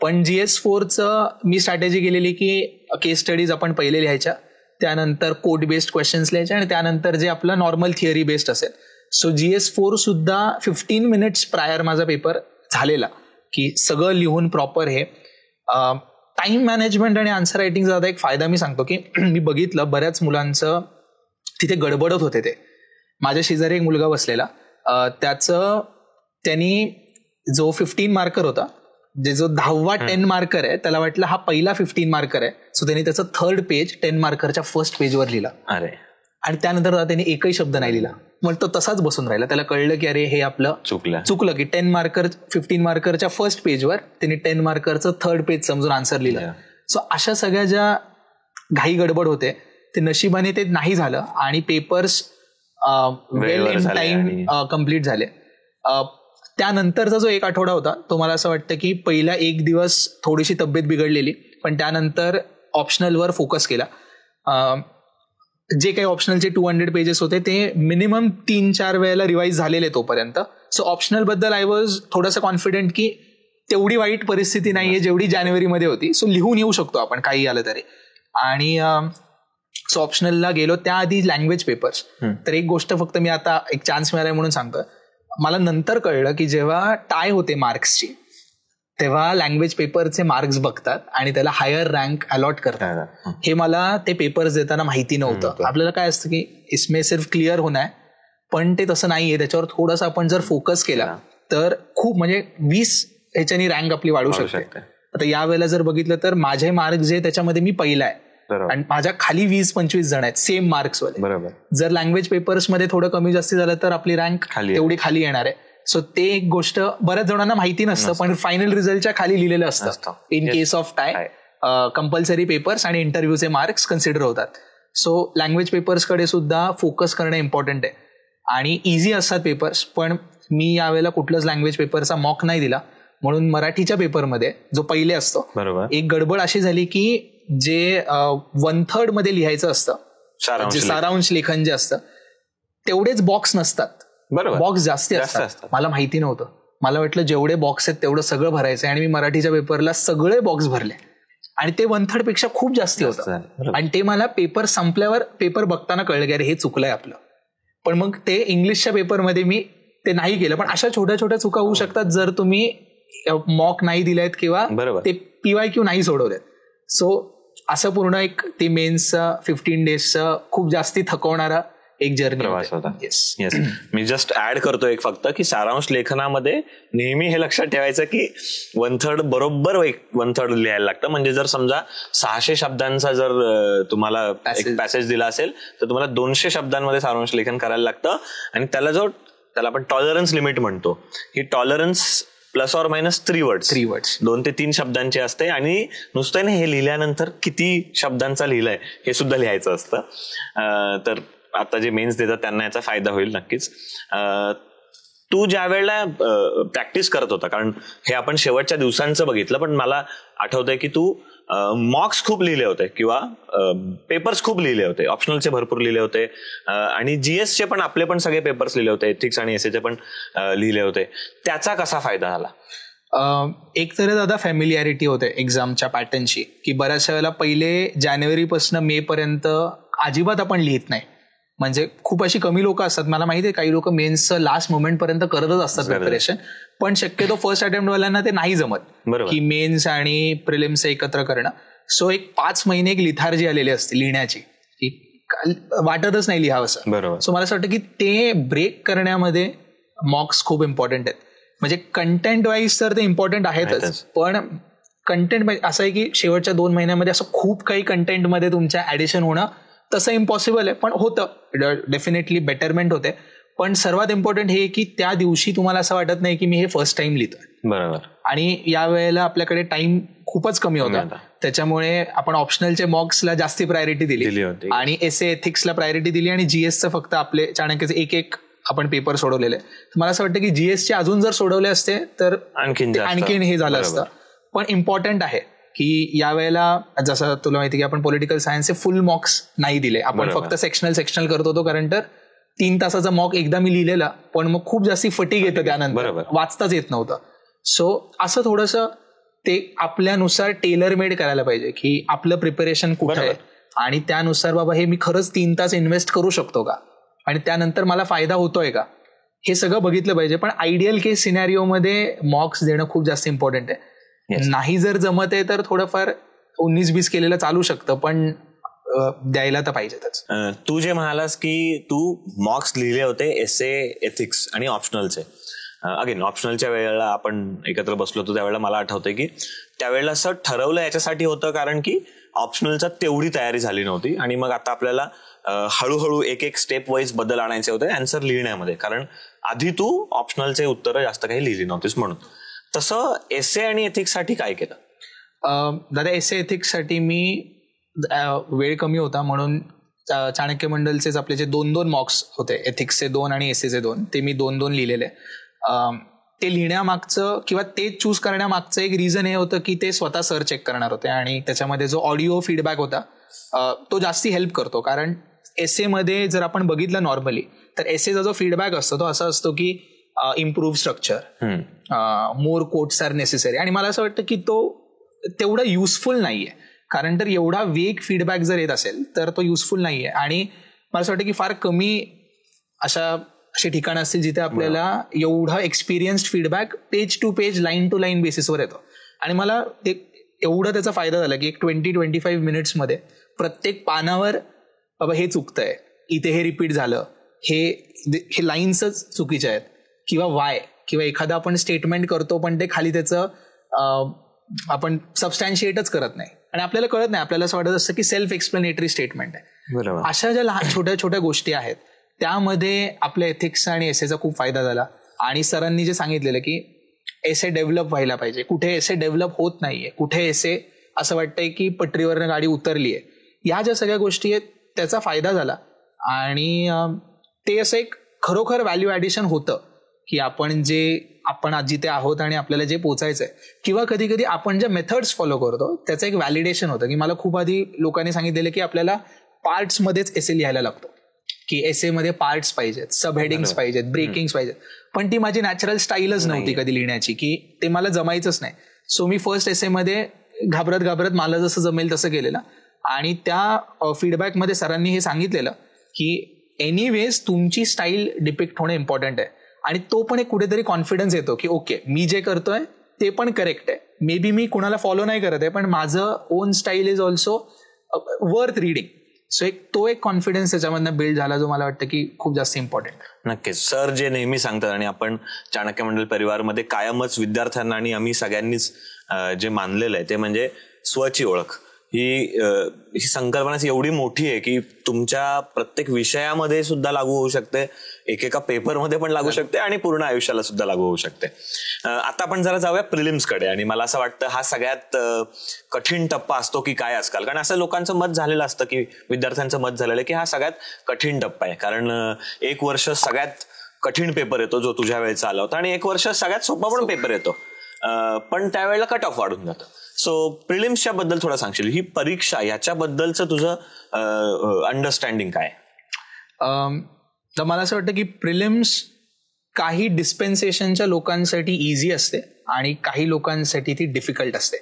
पण GS4चं मी स्ट्रॅटेजी केलेली की केस स्टडीज आपण पहिले लिहायच्या, त्यानंतर कोड बेस्ड क्वेश्चन्स लिहायचे आणि त्यानंतर जे आपलं नॉर्मल थिअरी बेस्ड असेल. सो GS4 सुद्धा 15 मिनिट्स प्रायर माझा पेपर झालेला की सगळं लिहून प्रॉपर. हे टाइम मॅनेजमेंट आणि आन्सर रायटिंगचा आता एक फायदा मी सांगतो की मी बघितलं बऱ्याच मुलांचं तिथे गडबडत होते. ते माझ्या शेजारी एक मुलगा बसलेला, त्यांनी जो 15 मार्कर होता, जो 10वा 10 मार्कर आहे, त्याला वाटलं हा पहिला 15 मार्कर आहे. सो त्यांनी त्याचं 3rd पेज 10 मार्करच्या फर्स्ट पेजवर लिहिला. अरे, आणि त्यानंतर त्यांनी एकही शब्द नाही लिहिला. मग तो तसाच बसून राहिला. त्याला कळलं की अरे हे आपलं चुकलं की 10 मार्कर 15 मार्करच्या फर्स्ट पेजवर त्यांनी 10 मार्करचं 3rd पेज समजून आन्सर लिहिलं. सो अशा सगळ्या ज्या घाई गडबड होते ते नशिबाने ते नाही झालं आणि papers well in time complete झाले. त्यानंतरचा जो 1 आठवडा होता तो मला असं वाटतं की पहिला 1 दिवस थोडीशी तब्येत बिघडलेली, पण त्यानंतर ऑप्शनलवर फोकस केला. जे काही ऑप्शनलचे 200 पेजेस होते ते मिनिमम 3-4 वेळेला रिवाईज झालेले तोपर्यंत. सो ऑप्शनल बद्दल आय वॉज थोडंसं कॉन्फिडंट की तेवढी वाईट परिस्थिती नाहीये जेवढी जानेवारीमध्ये होती. सो लिहून येऊ शकतो आपण काही आलं तरी. आणि सो ऑप्शनलला गेलो. त्याआधी लँग्वेज पेपर्स. तर एक गोष्ट फक्त मी आता एक चान्स मिळालाय म्हणून सांगतो, मला नंतर कळलं की जेव्हा टाय होते मार्क्सची तेव्हा लँग्वेज पेपरचे मार्क्स बघतात आणि त्याला हायर रँक अलॉट करतात. हे मला ते पेपर्स देताना माहिती नव्हतं. आपल्याला काय असतं की इसमे सिर्फ क्लिअर होणं आहे, पण ते तसं नाहीये. त्याच्यावर थोडासा आपण जर फोकस केला तर खूप म्हणजे 20 ह्याच्यानी रँक आपली वाढू शकते. आता यावेळेला जर बघितलं तर माझे मार्क जे त्याच्यामध्ये मी पहिला आहे आणि माझ्या खाली 20-25 जण आहेत सेम मार्क्सवाले. जर लँग्वेज पेपर्स मध्ये थोडं कमी जास्त झालं तर आपली रँक तेवढी खाली येणार आहे. सो ते एक गोष्ट बऱ्याच जणांना माहिती नसतं, पण फायनल रिझल्टच्या खाली लिहिलेलं असतं in case of tie compulsory papers आणि इंटरव्ह्यूचे मार्क्स कन्सिडर होतात. सो लँग्वेज पेपर्सकडे सुद्धा फोकस करणं इम्पॉर्टंट आहे आणि इझी असतात पेपर्स. पण मी यावेळेला कुठलंच लँग्वेज पेपरचा मॉक नाही दिला, म्हणून मराठीच्या पेपरमध्ये जो पहिले असतो एक गडबड अशी झाली की जे 1/3 मध्ये लिहायचं असतं, जे सारांश लेखन जे असतं तेवढेच बॉक्स नसतात, बॉक्स जास्ती असतात. मला माहिती नव्हतं. मला वाटलं जेवढे बॉक्स आहेत तेवढं सगळं भरायचं आणि मी मराठीच्या पेपरला सगळे बॉक्स भरले आणि ते 1/3 पेक्षा खूप जास्ती होतं. आणि ते मला पेपर संपल्यावर पेपर बघताना कळलं की अरे हे चुकलंय आपलं. पण मग ते इंग्लिशच्या पेपरमध्ये मी ते नाही केलं. पण अशा छोट्या छोट्या चुका होऊ शकतात जर तुम्ही मॉक नाही दिलेत किंवा ते PYQ नाही सोडवलेत. सो असं पूर्ण एक ते मेन्सचा 15 डेजचा खूप जास्ती थकवणारा एक जर्नी प्रवास होता. येस. मी जस्ट ऍड करतो एक फक्त की सारांश लेखनामध्ये नेहमी हे लक्षात ठेवायचं की 1/3 बरोबर 1/3 लिहायला लागतं. म्हणजे जर समजा 600 शब्दांचा जर तुम्हाला एक पॅसेज दिला असेल तर तुम्हाला 200 शब्दांमध्ये सारांश लेखन करायला लागतं. आणि त्याला आपण टॉलरन्स लिमिट म्हणतो. ही tolerance plus or minus 3 words 2 ते 3 शब्दांची असते. आणि नुसतं हे लिहिल्यानंतर किती शब्दांचा लिहिलाय हे सुद्धा लिहायचं असतं. तर आता जे मेन्स देतात त्यांना याचा फायदा होईल नक्कीच. तू ज्या वेळेला प्रॅक्टिस करत होता, कारण हे आपण शेवटच्या दिवसांचं बघितलं, पण मला आठवतंय की तू मॉक्स खूप लिहिले होते किंवा पेपर्स खूप लिहिले होते, ऑप्शनलचे भरपूर लिहिले होते आणि जीएसचे पण आपले पण सगळे पेपर्स लिहिले होते, एथिक्स आणि एसेचे पण लिहिले होते. त्याचा कसा फायदा झाला? एक तर दादा फॅमिलियारिटी होते एक्झामच्या पॅटर्नची, की बऱ्याचशा वेळेला पहिले जानेवारीपासून मे पर्यंत अजिबात आपण लिहित नाही. म्हणजे खूप अशी कमी लोक असतात, मला माहिती आहे काही लोक मेन्सचं लास्ट मोमेंट पर्यंत करतच असतात प्रिपरेशन, पण शक्यतो फर्स्ट अटेम्प्ट वाल्यांना ते नाही जमत की मेन्स आणि प्रिलिम्स एकत्र करणं. सो एक 5 महिने एक लिथार्जी आलेली असते लिहिण्याची, वाटतच नाही लिहावंसं. सो मला असं वाटतं की ते ब्रेक करण्यामध्ये मॉक्स खूप इम्पॉर्टंट आहेत. म्हणजे कंटेंट वाईज तर ते इम्पॉर्टंट आहेतच, पण कंटेंट असं आहे की शेवटच्या 2 महिन्यामध्ये असं खूप काही कंटेंटमध्ये तुमच्या ऍडिशन होणं तसं इम्पॉसिबल आहे, पण होतं डेफिनेटली, बेटरमेंट होते. पण सर्वात इम्पॉर्टंट हे की त्या दिवशी तुम्हाला असं वाटत नाही की मी हे फर्स्ट टाइम लिहितोय. बरोबर. आणि या वेळेला आपल्याकडे टाइम खूपच कमी होता, त्याच्यामुळे आपण ऑप्शनलचे मॉक्सला जास्ती प्रायोरिटी दिली आणि एसे एथिक्सला प्रायोरिटी दिली आणि जीएसचं फक्त आपले चाणक्यचे एक आपण पेपर सोडवलेले. मला असं वाटतं की जीएसचे अजून जर सोडवले असते तर आणखीन हे झालं असतं. पण इम्पॉर्टंट आहे की यावेळेला जसं तुला माहिती की आपण पॉलिटिकल सायन्सचे फुल मॉक्स नाही दिले, आपण फक्त सेक्शनल करत होतो. कारण तर 3 तासाचा मॉक एकदा मी लिहिलेला, पण मग खूप जास्ती फटीग येतं त्यानंतर, वाचताच येत नव्हतं. सो असं थोडंसं ते आपल्यानुसार टेलर मेड करायला पाहिजे की आपलं प्रिपरेशन कुठं आहे आणि त्यानुसार बाबा हे मी खरंच 3 तास इन्व्हेस्ट करू शकतो का आणि त्यानंतर मला फायदा होतोय का, हे सगळं बघितलं पाहिजे. पण आयडियल केस सिनॅरिओमध्ये मॉक्स देणं खूप जास्त इम्पॉर्टंट आहे. नाही जर जमत आहे तर थोडंफार 19-20 केलेलं चालू शकतं, पण द्यायला तर पाहिजेतच. तू जे म्हणालास की तू मॉक्स लिहिले होते एसे, एथिक्स आणि ऑप्शनलचे. अगेन ऑप्शनलच्या वेळेला आपण एकत्र बसलो होतो त्यावेळेला मला आठवतंय की त्यावेळेला असं ठरवलं याच्यासाठी होतं कारण की ऑप्शनलचा तेवढी तयारी झाली नव्हती आणि मग आता आपल्याला हळूहळू एक स्टेप वाईज बदल आणायचे होते आन्सर लिहिण्यामध्ये, कारण आधी तू ऑप्शनलचे उत्तरं जास्त काही लिहिली नव्हतीस म्हणून. तसं एसे आणि एथिक्स साठी काय केलं? दादा एसे एथिक्स साठी मी वेळ कमी होता म्हणून चाणक्य मंडलचेच आपले जे 2-2 मॉक्स होते, एथिक्सचे 2 आणि एसेचे 2, ते मी 2-2 लिहिलेले. ते लिहिण्यामागचं किंवा ते चूज करण्यामागचं एक रिझन हे होतं की ते स्वतः सर चेक करणार होते आणि त्याच्यामध्ये जो ऑडिओ फीडबॅक होता तो जास्ती हेल्प करतो. कारण एसेमध्ये जर आपण बघितलं नॉर्मली तर एसेचा जो फीडबॅक असतो तो असा असतो की इम्प्रूव्ह स्ट्रक्चर, मोर कोट्स आर नेसेसरी, आणि मला असं वाटतं की तो तेवढा युजफुल नाहीये. कारण तर एवढा वेग फीडबॅक जर येत असेल तर तो युजफुल नाहीये. आणि मला असं वाटतं की फार कमी अशी ठिकाणं असतील जिथे आपल्याला एवढा experienced feedback page to page, line to line बेसिसवर येतो. आणि मला एवढा त्याचा फायदा झाला की एक 20-25 मिनिट्समध्ये प्रत्येक पानावर बाबा हे चुकतंय, इथे हे रिपीट झालं, हे लाईन्सच चुकीच्या आहेत किंवा वाय, किंवा एखादं आपण स्टेटमेंट करतो पण ते खाली त्याचं आपण सबस्टॅन्शिएटच करत नाही आणि आपल्याला कळत नाही, आपल्याला असं वाटत असतं की सेल्फ एक्सप्लेनेटरी स्टेटमेंट आहे. अशा ज्या लहान छोट्या छोट्या गोष्टी आहेत त्यामध्ये आपल्या एथिक्स आणि एसेचा खूप फायदा झाला. आणि सरांनी जे सांगितलेलं की एसे डेव्हलप व्हायला पाहिजे, कुठे एसे डेव्हलप होत नाहीये, कुठे एसे असं वाटतंय की पटरीवरनं गाडी उतरलीये, या ज्या सगळ्या गोष्टी आहेत त्याचा फायदा झाला. आणि ते असं एक खरोखर व्हॅल्यू ॲडिशन होतं की आपण आज जिथे आहोत आणि आपल्याला जे पोचायचंय, किंवा कधी कधी आपण जे मेथड्स फॉलो करतो त्याचं एक व्हॅलिडेशन होतं. की मला खूप आधी लोकांनी सांगितलेलं की आपल्याला पार्ट्समध्येच एसे लिहायला लागतो, की एसे मध्ये पार्ट्स पाहिजेत, सब हेडिंग्स पाहिजेत, ब्रेकिंग्स पाहिजेत. पण ती माझी नॅचरल स्टाईलच नव्हती कधी लिहिण्याची, की ते मला जमायचंच नाही. सो मी फर्स्ट एसेमध्ये घाबरत मला जसं जमेल तसं केलेलं. आणि त्या फीडबॅकमध्ये सरांनी हे सांगितलेलं की एनिवेज तुमची स्टाईल डिपिक्ट होणं इम्पॉर्टंट आहे. आणि तो पण एक कुठेतरी कॉन्फिडन्स येतो की ओके, मी जे करतोय ते पण करेक्ट आहे. मे बी मी कुणाला फॉलो नाही करत आहे, पण माझं on style is also worth reading. So तो एक कॉन्फिडन्स त्याच्यामधनं बिल्ड झाला जो मला वाटतं की खूप जास्त इम्पॉर्टंट. नक्कीच सर जे नेहमी सांगतात आणि आपण चाणक्य मंडल परिवारमध्ये कायमच विद्यार्थ्यांना आणि आम्ही सगळ्यांनीच जे मानलेलं आहे ते म्हणजे स्वची ओळख. ही संकल्पना एवढी मोठी आहे की तुमच्या प्रत्येक विषयामध्ये सुद्धा लागू होऊ शकते, एकेका पेपरमध्ये पण लागू शकते आणि पूर्ण आयुष्याला सुद्धा लागू होऊ शकते. आता आपण जरा जाऊया प्रिलिम्स कडे. आणि मला असं वाटतं हा सगळ्यात कठीण टप्पा असतो की काय आजकाल, कारण असं लोकांचं मत झालेलं असतं की विद्यार्थ्यांचं मत झालेलं आहे की हा सगळ्यात कठीण टप्पा आहे, कारण एक वर्ष सगळ्यात कठीण पेपर येतो जो तुझ्या वेळेचा आला होता आणि एक वर्ष सगळ्यात सोपा पण पेपर येतो, पण त्यावेळेला कट ऑफ वाढून जातं. सो प्रिलिम्सच्या बद्दल थोडं सांगशील, ही परीक्षा याच्याबद्दलचं तुझं अंडरस्टँडिंग काय? तर मला असं वाटतं की प्रिलिम्स काही डिस्पेन्सेशनच्या लोकांसाठी इझी असते आणि काही लोकांसाठी ती डिफिकल्ट असते.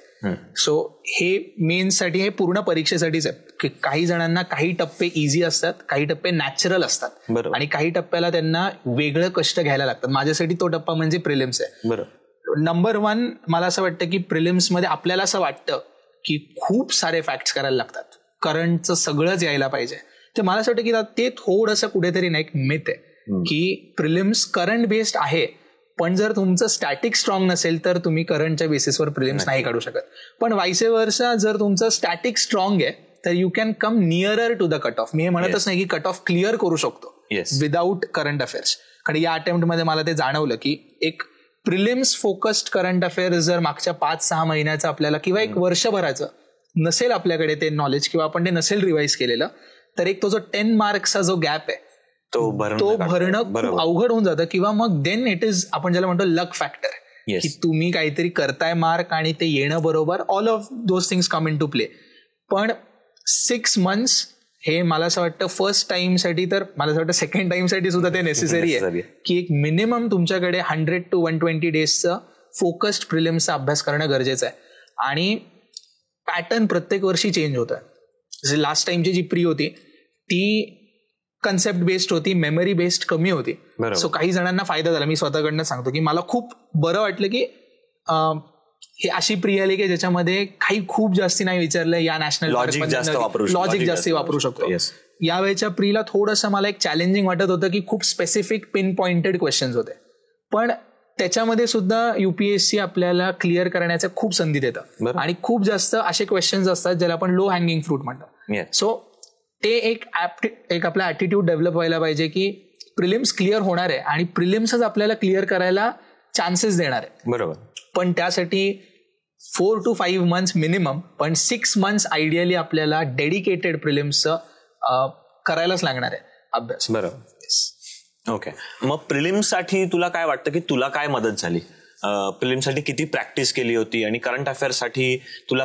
सो हे मेन्ससाठी हे पूर्ण परीक्षेसाठीच आहे की काही जणांना काही टप्पे इझी असतात, काही टप्पे नॅचरल असतात आणि काही टप्प्याला त्यांना वेगळं कष्ट घ्यायला लागतात. माझ्यासाठी तो टप्पा म्हणजे प्रिलिम्स आहे. बरोबर. नंबर 1 मला असं वाटतं की प्रिलिम्समध्ये आपल्याला असं वाटतं की खूप सारे फॅक्ट्स करायला लागतात, करंटचं सगळंच यायला पाहिजे. तर मला असं वाटतं की ते थोडंसं कुठेतरी ना एक मिथ आहे की प्रिलिम्स करंट बेस्ड आहे, पण जर तुमचं स्टॅटिक स्ट्रॉंग नसेल तर तुम्ही करंटच्या बेसिसवर प्रिलिम्स नाही काढू शकत. पण वाईस वर्सा जर तुमचं स्टॅटिक स्ट्रॉंग आहे तर you can come nearer to the cut off. मी हे म्हणतच नाही की कट ऑफ क्लिअर करू शकतो विदाऊट करंट अफेअर्स, कारण या अटेम्प्टमध्ये मला ते जाणवलं की एक प्रिलिम्स फोकस्ड करंट अफेअर्स जर मागच्या 5-6 महिन्याचं आपल्याला किंवा एक वर्षभराचं नसेल आपल्याकडे ते नॉलेज किंवा आपण ते नसेल रिवाइज केलेलं, तर एक तो जो 10 मार्क्सचा जो गॅप आहे तो भरणं खूप अवघड होऊन जातं. किंवा मग देन इट इज आपण ज्याला म्हणतो लक फॅक्टर, की तुम्ही काहीतरी करताय मार्क आणि ते येणं बरोबर, all of those things come into play. पण 6 months हे मला असं वाटतं फर्स्ट टाइमसाठी, तर मला असं वाटतं सेकंड टाइमसाठी सुद्धा ते नेसेसरी आहे की एक मिनिमम तुमच्याकडे 100 to 120 डेजचं फोकस्ड प्रिलिम्सचा अभ्यास करणं गरजेचं आहे. आणि पॅटर्न प्रत्येक वर्षी चेंज होतं. जसे लास्ट टाइमची जी प्री होती ती कन्सेप्ट बेस्ड होती, मेमरी बेस्ड कमी होती. सो काही जणांना फायदा झाला. मी स्वतःकडनं सांगतो की मला खूप बरं वाटलं की हे अशी प्री आली की ज्याच्यामध्ये काही खूप जास्ती नाही विचारलं, या नॅशनल लॉजिक जास्त वापरू शकतो. यावेळेच्या प्रीला थोडंसं मला एक चॅलेंजिंग वाटत होतं की खूप स्पेसिफिक पिन पॉइंटेड क्वेश्चन्स होते, पण त्याच्यामध्ये सुद्धा युपीएससी आपल्याला क्लिअर करण्याच्या खूप संधी देतं आणि खूप जास्त असे क्वेश्चन्स असतात ज्याला आपण लो हँगिंग फ्रूट म्हणतो. सो ते एक आपला ऍटिट्यूड डेव्हलप व्हायला पाहिजे की प्रिलिम्स क्लिअर होणार आहे आणि प्रिलिम्सच आपल्याला क्लिअर करायला चान्सेस देणार आहे. बरोबर. पण त्यासाठी 4 to 5 months मिनिमम, पण 6 months आयडियली आपल्याला डेडिकेटेड प्रिलिम्सचं करायलाच लागणार आहे अभ्यास. बरोबर. ओके. मग प्रिलिम्ससाठी तुला काय वाटतं की तुला काय मदत झाली? प्रिलिम्ससाठी किती प्रॅक्टिस केली होती आणि करंट अफेअर्ससाठी तुला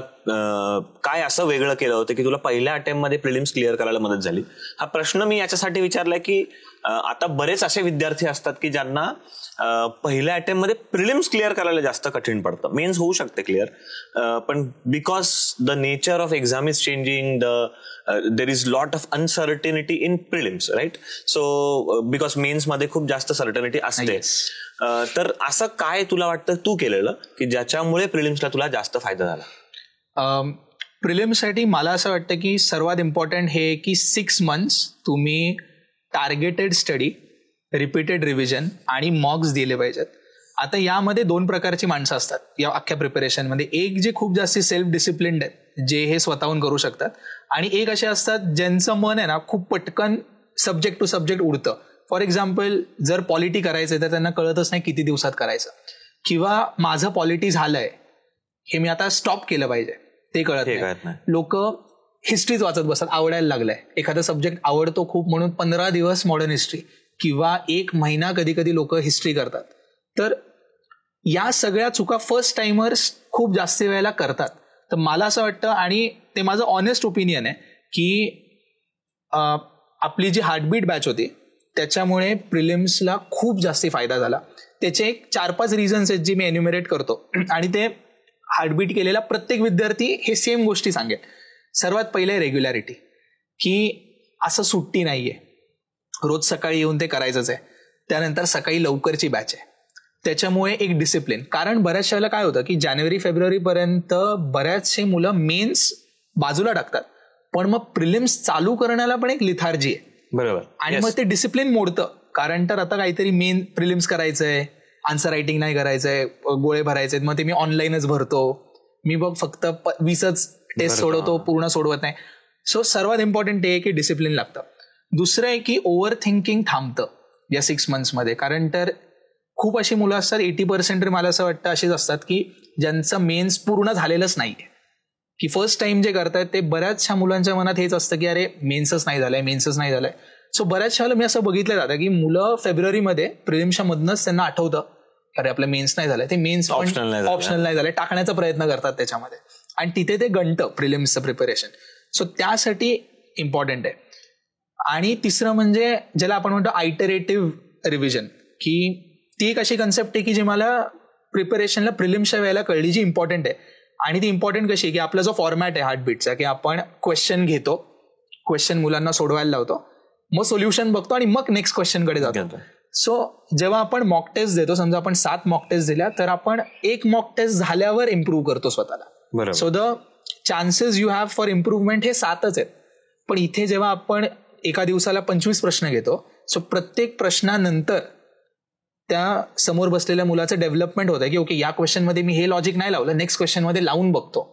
काय असं वेगळं केलं होतं की तुला पहिल्या अटेम्प्टमध्ये प्रिलिम्स क्लिअर करायला मदत झाली? हा प्रश्न मी याच्यासाठी विचारलाय की आता बरेच असे विद्यार्थी असतात की ज्यांना पहिल्या अटेम्प्टमध्ये प्रिलिम्स क्लिअर करायला जास्त कठीण पडतं. मेन्स होऊ शकते क्लिअर, पण because the nature of exam is changing, there is lot of uncertainty in prelims, right? So because मेन्समध्ये खूप जास्त सर्टनिटी असते. तर असं काय तुला वाटतं तू केलेलं की ज्याच्यामुळे प्रिलिम्सला तुला जास्त फायदा झाला? प्रिलिम्ससाठी मला असं वाटतं की सर्वात इम्पॉर्टंट हे की 6 months तुम्ही टार्गेटेड स्टडी, रिपीटेड रिव्हिजन आणि मॉक्स दिले पाहिजेत. आता यामध्ये 2 प्रकारची माणसं असतात या अख्ख्या प्रिपरेशनमध्ये. एक जे खूप जास्त सेल्फ डिसिप्लिन्ड आहेत, जे हे स्वतःहून करू शकतात, आणि एक असे असतात ज्यांचं मन आहे ना खूप पटकन सब्जेक्ट टू सब्जेक्ट उडतं. फॉर एक्झाम्पल, जर पॉलिटी करायचं तर त्यांना कळतच नाही किती दिवसात करायचं, किंवा माझं पॉलिटी झालंय हे मी आता स्टॉप केलं पाहिजे ते कळत नाही. लोक हिस्ट्रीच वाचत बसतात, आवडायला लागलंय एखादा सब्जेक्ट आवडतो खूप म्हणून 15 दिवस मॉडर्न हिस्ट्री किंवा 1 महिना कधी कधी लोक हिस्ट्री करतात. तर या सगळ्या चुका फर्स्ट टाइमर्स खूप जास्त वेळेला करतात. तर मला असं वाटतं, आणि ते माझं ऑनेस्ट ओपिनियन आहे, की आपली जी हार्टबीट बॅच होती त्याच्यामुळे प्रिलिम्सला खूप जास्त फायदा झाला. त्याचे एक 4-5 रिझन्स आहेत जे मी एन्युमरेट करतो, आणि ते हार्टबीट केलेला प्रत्येक विद्यार्थी हे सेम गोष्टी सांगेल. सर्वात पहिले रेग्युलॅरिटी, की असं सुट्टी नाहीये, रोज सकाळी येऊन ते करायचंच आहे. त्यानंतर सकाळी लवकरची बॅच आहे, त्याच्यामुळे एक डिसिप्लिन. कारण बऱ्याच वेळेला काय होतं की जानेवारी-फेब्रुवारी पर्यंत बऱ्याचशे मुलं मेन्स बाजूला टाकतात, पण मग प्रिलिम्स चालू करण्याला पण एक लिथार्जी आहे. बरोबर. आणि मग ते डिसिप्लिन मोडतं. कारण तर आता काहीतरी मेन प्रिलिम्स करायचंय, आन्सर रायटिंग नाही करायचंय, गोळे भरायचे, मग ते मी ऑनलाईनच भरतो, मी बघ फक्त 20च टेस्ट सोडवतो, पूर्ण सोडवत नाही. सो सर्वात इम्पॉर्टंट ते आहे की डिसिप्लिन लागतं. दुसरं आहे की ओव्हर थिंकिंग थांबतं या 6 monthsमध्ये. कारण तर खूप अशी मुलं असतात, 80% मला असं वाटतं अशीच असतात की ज्यांचं मेन्स पूर्ण झालेलंच नाहीये, की फर्स्ट टाइम जे करतायत ते बऱ्याचशा मुलांच्या मनात हेच असतं की अरे मेन्सच नाही झालंय. सो बऱ्याचशा वेळेला मी असं बघितलं जातं की मुलं फेब्रुवारीमध्ये प्रिलिम्सच्या मधनंच त्यांना आठवतं अरे आपलं मेन्स नाही झालंय, ते मेन्स ऑप्शनल नाही झालंय, टाकण्याचा प्रयत्न करतात त्याच्यामध्ये, आणि तिथे ते गणतं प्रिलिम्सचं प्रिपरेशन. सो त्यासाठी इम्पॉर्टंट आहे. आणि तिसरं म्हणजे ज्याला आपण म्हणतो आयटरेटिव्ह रिव्हिजन, की ती एक अशी कन्सेप्ट आहे की जी मला प्रिपरेशनला प्रिलिम्सच्या वेळेला कळली, जी इम्पॉर्टंट आहे. आणि ती इम्पॉर्टंट कशी की आपला जो फॉर्मॅट आहे हार्टबीटचा, की आपण क्वेश्चन घेतो, क्वेश्चन मुलांना सोडवायला लावतो, मग सोल्युशन बघतो आणि मग नेक्स्ट क्वेश्चनकडे जातो. सो जेव्हा आपण मॉक टेस्ट देतो, समजा आपण 7 मॉक टेस्ट दिल्या, तर आपण एक मॉक टेस्ट झाल्यावर इम्प्रूव्ह करतो स्वतःला. So the chances you have for improvement हे 7च आहेत. पण इथे जेव्हा आपण एका दिवसाला 25 प्रश्न घेतो, सो प्रत्येक प्रश्नानंतर त्या समोर बसलेल्या मुलाचं डेव्हलपमेंट होतं की ओके या क्वेश्चनमध्ये मी हे लॉजिक नाही लावलं, नेक्स्ट क्वेश्चनमध्ये लावून बघतो.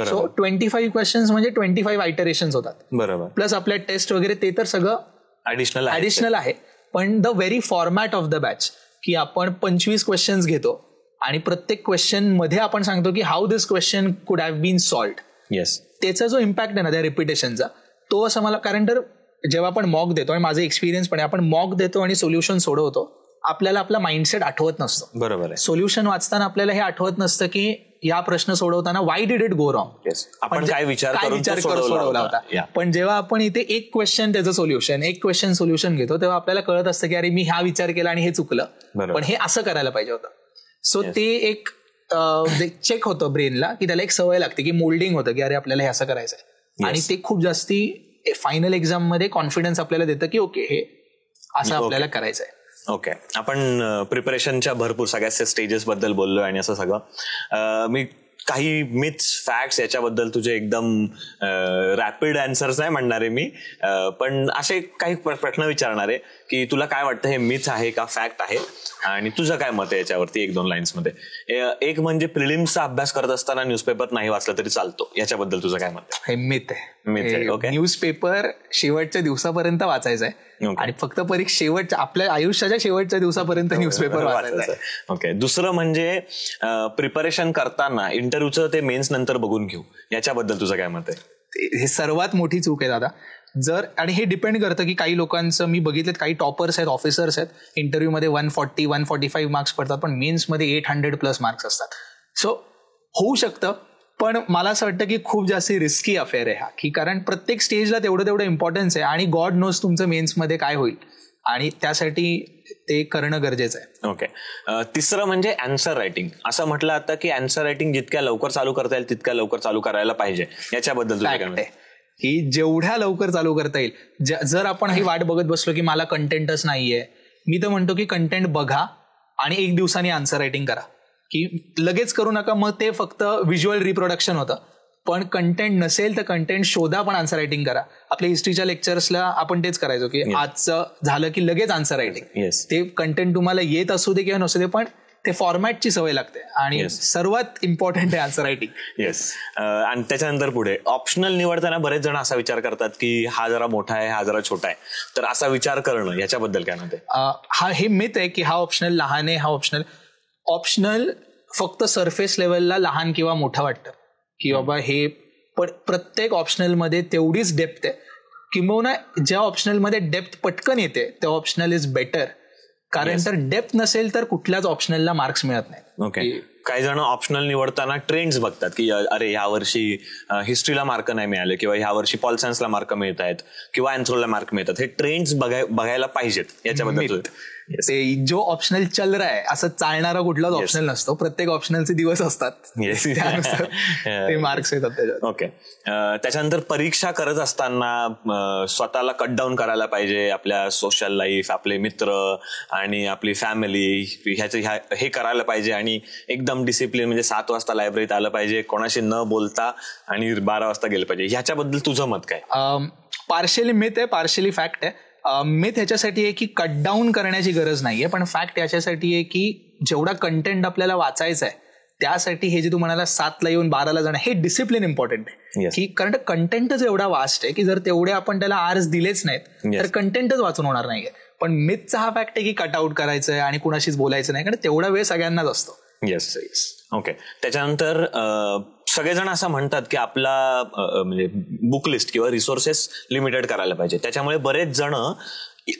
सो 25 क्वेश्चन्स म्हणजे 25 आयटरेशन्स होतात. बरोबर. प्लस आपल्या टेस्ट वगैरे ते तर सगळं ऍडिशनल आहे. पण the very format of the batch, की आपण 25 क्वेश्चन्स घेतो आणि प्रत्येक क्वेश्चन मध्ये आपण सांगतो की हाऊ दिस क्वेश्चन कुड हॅव बीन सॉल्व्ड. येस. त्याचा जो इम्पॅक्ट आहे ना त्या रिपिटेशनचा, तो असं मला, कारण तर जेव्हा आपण मॉक देतो, आणि माझा एक्सपिरियन्स पण आहे, आपण मॉक देतो आणि सोल्युशन सोडवतो, आपल्याला आपला माइंडसेट आठवत नसतो. बरोबर. सोल्युशन वाचताना आपल्याला हे आठवत नसतं की या प्रश्न सोडवताना why did it go wrong, आपण काय विचार करून सोडवला होता. पण जेव्हा आपण इथे एक क्वेश्चन त्याचं सोल्युशन, एक क्वेश्चन सोल्युशन घेतो, तेव्हा आपल्याला कळत असतं की अरे मी हा विचार केला आणि हे चुकलं, पण हे असं करायला पाहिजे होतं. सो ते एक चेक होतं ब्रेनला, की त्याला एक सवय लागते की मोल्डिंग होतं की अरे आपल्याला हे असं करायचंय. आणि ते खूप जास्ती फायनल एक्झाम मध्ये कॉन्फिडन्स आपल्याला देतं की ओके हे असं आपल्याला करायचंय. ओके. आपण प्रिपरेशनच्या भरपूर सगळ्या स्टेजेस बद्दल बोललोय आणि असं सगळं. मी काही मिथ्स, फॅक्ट्स याच्याबद्दल तुझे एकदम रॅपिड आन्सर्स नाही म्हणणार आहे मी, पण असे काही प्रश्न विचारणार आहे की तुला काय वाटतं हे मिथ आहे का फॅक्ट आहे, आणि तुझं काय मत आहे याच्यावरती 1-2 लाईन्स मध्ये. एक म्हणजे प्रिलिम्सचा अभ्यास करत असताना न्यूजपेपर नाही वाचला तरी चालतो, याच्याबद्दल तुझं काय मत आहे? हे मिथ आहे. ओके. न्यूजपेपर शेवटच्या दिवसापर्यंत वाचायचा आहे आणि फक्त शेवटच्या आपल्या आयुष्याच्या शेवटच्या दिवसापर्यंत न्यूजपेपर वाचायचा. ओके. दुसरं म्हणजे प्रिपरेशन करताना इंटरव्ह्यूचं ते मेन्स नंतर बघून घेऊ, याच्याबद्दल तुझं काय मत आहे? हे सर्वात मोठी चूक आहे दादा. आणि हे डिपेंड करतं की काही लोकांचं मी बघितलं, काही टॉपर्स आहेत, ऑफिसर्स आहेत, इंटरव्ह्यू मध्ये 140-145 मार्क्स पडतात, पण मेन्समध्ये 800+ मार्क्स असतात. सो होऊ शकतं, पण मला असं वाटतं की खूप जास्त रिस्की अफेअर आहे हा, की कारण प्रत्येक स्टेजला तेवढं इम्पॉर्टन्स आहे आणि गॉड नोज तुमचं मेन्समध्ये काय होईल, आणि त्यासाठी ते करणं गरजेचं आहे. ओके. तिसरं म्हणजे आन्सर रायटिंग. असं म्हटलं आता की आन्सर रायटिंग जितक्या लवकर चालू करता येईल तितक्या लवकर चालू करायला पाहिजे, याच्याबद्दल तुझं काय आहे? की जेवढ्या लवकर चालू करता येईल. जर आपण ही वाट बघत बसलो की मला कंटेंटच नाहीये, मी तर म्हणतो की कंटेंट बघा आणि 1 दिवसाने आन्सर रायटिंग करा, की लगेच करू नका, मग ते फक्त व्हिज्युअल रिप्रोडक्शन होतं. पण कंटेंट नसेल तर कंटेंट शोधा, पण आन्सर रायटिंग करा. आपल्या हिस्ट्रीच्या लेक्चर्सला आपण तेच करायचो की आजचं झालं की लगेच आन्सर रायटिंग. ते कंटेंट तुम्हाला येत असू दे किंवा नसू दे, पण ते फॉर्मॅटची सवय लागते, आणि सर्वात इम्पॉर्टंट आहे आन्सर रायटिंग. येस. आणि त्याच्यानंतर पुढे ऑप्शनल निवडताना बरेच जण असा विचार करतात की हा जरा मोठा आहे, हा जरा छोटा आहे, तर असा विचार करणं, याच्याबद्दल काय म्हणते? हे मिथ आहे की हा ऑप्शनल लहान आहे, हा ऑप्शनल फक्त सरफेस लेवलला लहान किंवा मोठं वाटतं की बाबा हे, पण प्रत्येक ऑप्शनलमध्ये तेवढीच डेप्थ आहे. किंबहुना ज्या ऑप्शनलमध्ये डेप्थ पटकन येते त्या ऑप्शनल इज बेटर, कारण तर डेप्थ नसेल तर कुठल्याच ऑप्शनलला मार्क्स मिळत नाही. ओके. काही जण ऑप्शनल निवडताना ट्रेंड्स बघतात की अरे ह्या वर्षी हिस्ट्रीला मार्क नाही मिळाले, किंवा ह्या वर्षी पॉल सायन्सला मार्क मिळत आहेत, किंवा अँथ्रोला मार्क मिळतात. हे ट्रेंड्स बघायला पाहिजेत, याच्याबद्दल ते जो ऑप्शनल चल रहा आहे असं चालणारा कुठलाच ऑप्शनल नसतो. प्रत्येक ऑप्शनलचे दिवस असतात, त्यानुसार ते मार्क्स येतात त्याच्यात. ओके. त्याच्यानंतर परीक्षा करत असताना स्वतःला कट डाऊन करायला पाहिजे. आपल्या सोशल लाईफ, आपले मित्र आणि आपली फॅमिली हे करायला पाहिजे आणि एकदम डिसिप्लिन म्हणजे 7 वाजता लायब्ररीत आलं पाहिजे, कोणाशी न बोलता आणि 12 वाजता गेलं पाहिजे. ह्याच्याबद्दल तुझं मत काय? पार्शियली मिथ आहे, पार्शियली फॅक्ट आहे. मिथ ह्याच्यासाठी आहे की कट डाऊन करण्याची गरज नाहीये, पण फॅक्ट याच्यासाठी आहे की जेवढा कंटेंट आपल्याला वाचायचा आहे त्यासाठी हे जे तू म्हणाला 7ला येऊन 12ला जाणं, हे डिसिप्लिन इम्पॉर्टंट आहे. की कारण कंटेंटच एवढा वास्ट आहे की जर तेवढे आपण त्याला आर्स दिलेच नाहीत तर कंटेंटच वाचून होणार नाहीये. पण मिथचा हा फॅक्ट आहे की कट आउट करायचं आहे आणि कुणाशीच बोलायचं नाही, कारण तेवढा वेळ सगळ्यांनाच असतो. Yes yes. ओके. त्याच्यानंतर सगळेजण असं म्हणतात की आपला म्हणजे बुक लिस्ट किंवा रिसोर्सेस लिमिटेड करायला पाहिजे. त्याच्यामुळे बरेच जण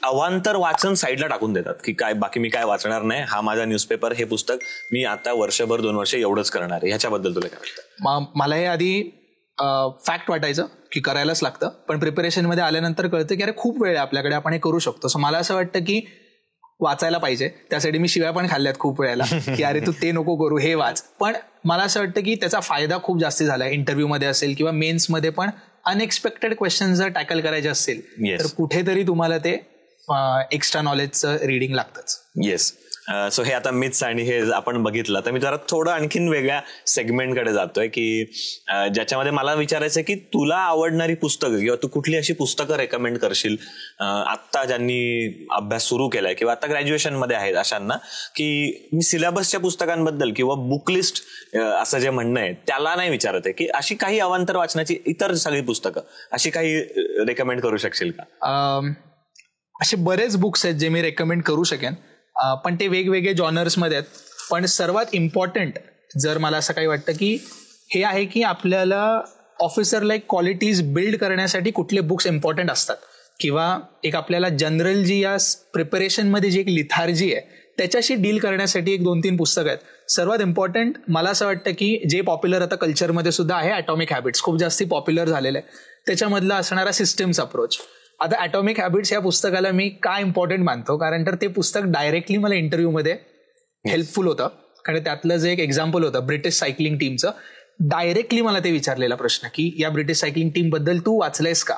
अवांतर वाचन साईडला टाकून देतात की काय बाकी मी काय वाचणार नाही, हा माझा न्यूजपेपर, हे पुस्तक मी आता वर्षभर 2 वर्ष एवढंच करणार आहे. ह्याच्याबद्दल तुला काय वाटतं? मला हे आधी फॅक्ट वाटायचं की करायलाच लागतं, पण प्रिपरेशन मध्ये आल्यानंतर कळतं की अरे खूप वेळ आहे आपल्याकडे, आपण हे करू शकतो. सो मला असं वाटतं की वाचायला पाहिजे. त्यासाठी मी शिव्या पण खाल्ल्यात खूप वेळेला की अरे तू ते नको करू, हे वाच. पण मला असं वाटतं की त्याचा फायदा खूप जास्ती झाला. इंटरव्ह्यू मध्ये असेल किंवा मेन्समध्ये पण अनएक्सपेक्टेड क्वेश्चन जर टॅकल करायचे असतील तर कुठेतरी तुम्हाला ते एक्स्ट्रा नॉलेजचं रिडिंग लागतंच. येस. सो हे आता मिथ्स आणि हे आपण बघितलं, तर मी जरा थोडं आणखीन वेगळ्या सेगमेंटकडे जातोय की ज्याच्यामध्ये मला विचारायचं की तुला आवडणारी पुस्तकं किंवा तू कुठली अशी पुस्तकं रेकमेंड करशील आत्ता ज्यांनी अभ्यास सुरू केलाय किंवा आता ग्रॅज्युएशन मध्ये आहेत अशांना, की मी सिलेबसच्या पुस्तकांबद्दल किंवा बुक लिस्ट असं जे म्हणणं आहे त्याला नाही विचारत आहे, की अशी काही अवांतर वाचनाची इतर सगळी पुस्तकं अशी काही रेकमेंड करू शकशील का? असे बरेच बुक्स आहेत जे मी रेकमेंड करू शकेन, पण ते वेगवेगळे जॉनर्समध्ये आहेत. पण सर्वात इम्पॉर्टंट जर मला असं काही वाटतं की हे आहे की आपल्याला ऑफिसर लाईक क्वालिटीज बिल्ड करण्यासाठी कुठले बुक्स इम्पॉर्टंट असतात, किंवा एक आपल्याला जनरल जी या प्रिपरेशनमध्ये जी एक लिथार्जी आहे त्याच्याशी डील करण्यासाठी 1-2-3 पुस्तकं आहेत. सर्वात इम्पॉर्टंट मला असं वाटतं की जे पॉप्युलर आता कल्चरमध्ये सुद्धा आहे, ॲटॉमिक हॅबिट्स खूप जास्ती पॉप्युलर झालेलं आहे. त्याच्यामधला असणारा सिस्टम्स अप्रोच. आता ॲटॉमिक हॅबिट्स या पुस्तकाला मी काय इम्पॉर्टंट मानतो, कारण तर ते पुस्तक डायरेक्टली मला इंटरव्ह्यूमध्ये हेल्पफुल होतं. कारण त्यातलं जे एक एक्झाम्पल होतं ब्रिटिश सायकलिंग टीमचं, डायरेक्टली मला ते विचारलेला प्रश्न की या ब्रिटिश सायकलिंग टीम बद्दल तू वाचलंयस का,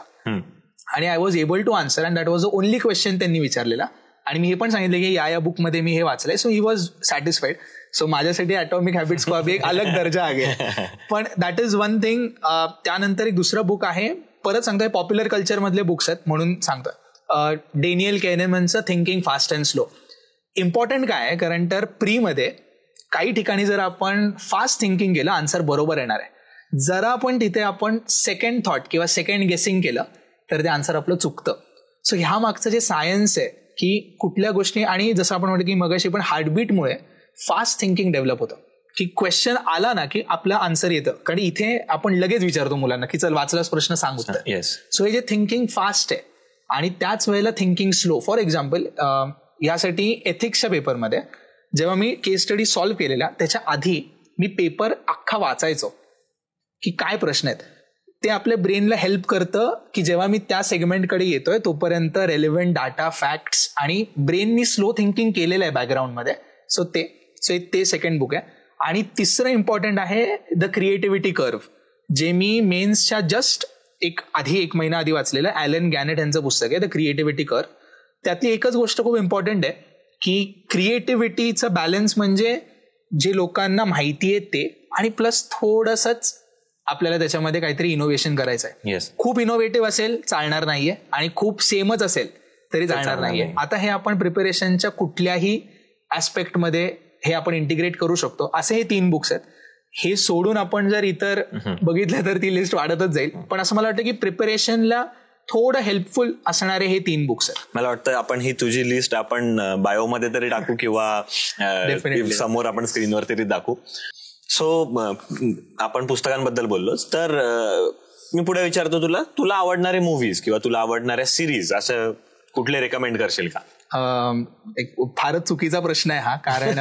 आणि I was able to answer and that was the only question त्यांनी विचारलेला. आणि मी हे पण सांगितलं की या बुकमध्ये मी हे वाचलंय. So he was satisfied. So माझ्यासाठी ॲटॉमिक हॅबिट्स को अभी एक अलग दर्जा आ गया. पण दॅट इज वन थिंग. त्यानंतर एक दुसरं बुक आहे, परत सांगतोय पॉप्युलर कल्चर मधले बुक्स आहेत म्हणून सांगतोय, डेनियल केनेमनचं thinking fast and slow. Important काय आहे, कारण तर प्रीमध्ये काही ठिकाणी जर आपण फास्ट थिंकिंग केलं आन्सर बरोबर येणार आहे. जरा आपण तिथे आपण सेकंड थॉट किंवा सेकंड गेसिंग केलं तर ते आन्सर आपलं चुकतं. सो ह्या मागचं जे सायन्स आहे की कुठल्या गोष्टी, आणि जसं आपण म्हणतो की मगाशी पण हार्टबीटमुळे फास्ट थिंकिंग डेव्हलप होतं, की क्वेश्चन आला ना की आपलं आन्सर येतं. कारण इथे आपण लगेच विचारतो मुलांना की चल वाचलाच प्रश्न सांग उत्तर. सो हे जे थिंकिंग फास्ट आहे आणि त्याच वेळेला थिंकिंग स्लो. फॉर एक्झाम्पल यासाठी एथिक्सच्या पेपरमध्ये जेव्हा मी केस स्टडी सॉल्व्ह केलेला त्याच्या आधी मी पेपर अख्खा वाचायचो की काय प्रश्न आहेत. ते आपल्या ब्रेनला हेल्प करतं की जेव्हा मी त्या सेगमेंटकडे येतोय तोपर्यंत रेलेव्हंट डाटा, फॅक्ट्स आणि ब्रेननी स्लो थिंकिंग केलेलं आहे बॅकग्राऊंडमध्ये. सो ते सेकंड बुक आहे. आणि तिसरं इम्पॉर्टंट आहे द क्रिएटिव्हिटी कर्व, जे मी मेन्सच्या जस्ट एक महिना आधी वाचलेलं ॲलन गॅनेट यांचं पुस्तक आहे द क्रिएटिव्हिटी कर्व. त्यातली एकच गोष्ट खूप इम्पॉर्टंट आहे की क्रिएटिव्हिटीचं बॅलन्स म्हणजे जे लोकांना माहिती आहे ते, आणि प्लस थोडंसंच आपल्याला त्याच्यामध्ये काहीतरी इनोव्हेशन करायचं आहे. खूप इनोव्हेटिव्ह असेल चालणार नाहीये आणि खूप सेमच असेल तरी चालणार नाहीये. आता हे आपण प्रिपरेशनच्या कुठल्याही ऍस्पेक्टमध्ये हे आपण इंटिग्रेट करू शकतो. असे हे 3 बुक्स आहेत. हे सोडून आपण जर इतर बघितलं तर ती लिस्ट वाढतच जाईल. पण असं मला वाटतं की प्रिपरेशनला थोडं हेल्पफुल असणारे हे 3 बुक्स आहेत. मला वाटतं आपण ही तुझी लिस्ट आपण बायोमध्ये तरी टाकू किंवा समोर आपण स्क्रीनवर तरी दाखवू. सो आपण पुस्तकांबद्दल बोललोच, तर मी पुढे विचारतो तुला आवडणारे मूव्हीज किंवा तुला आवडणाऱ्या सिरीज असं कुठले रेकमेंड करशील का? एक फारच चुकीचा प्रश्न आहे हा, कारण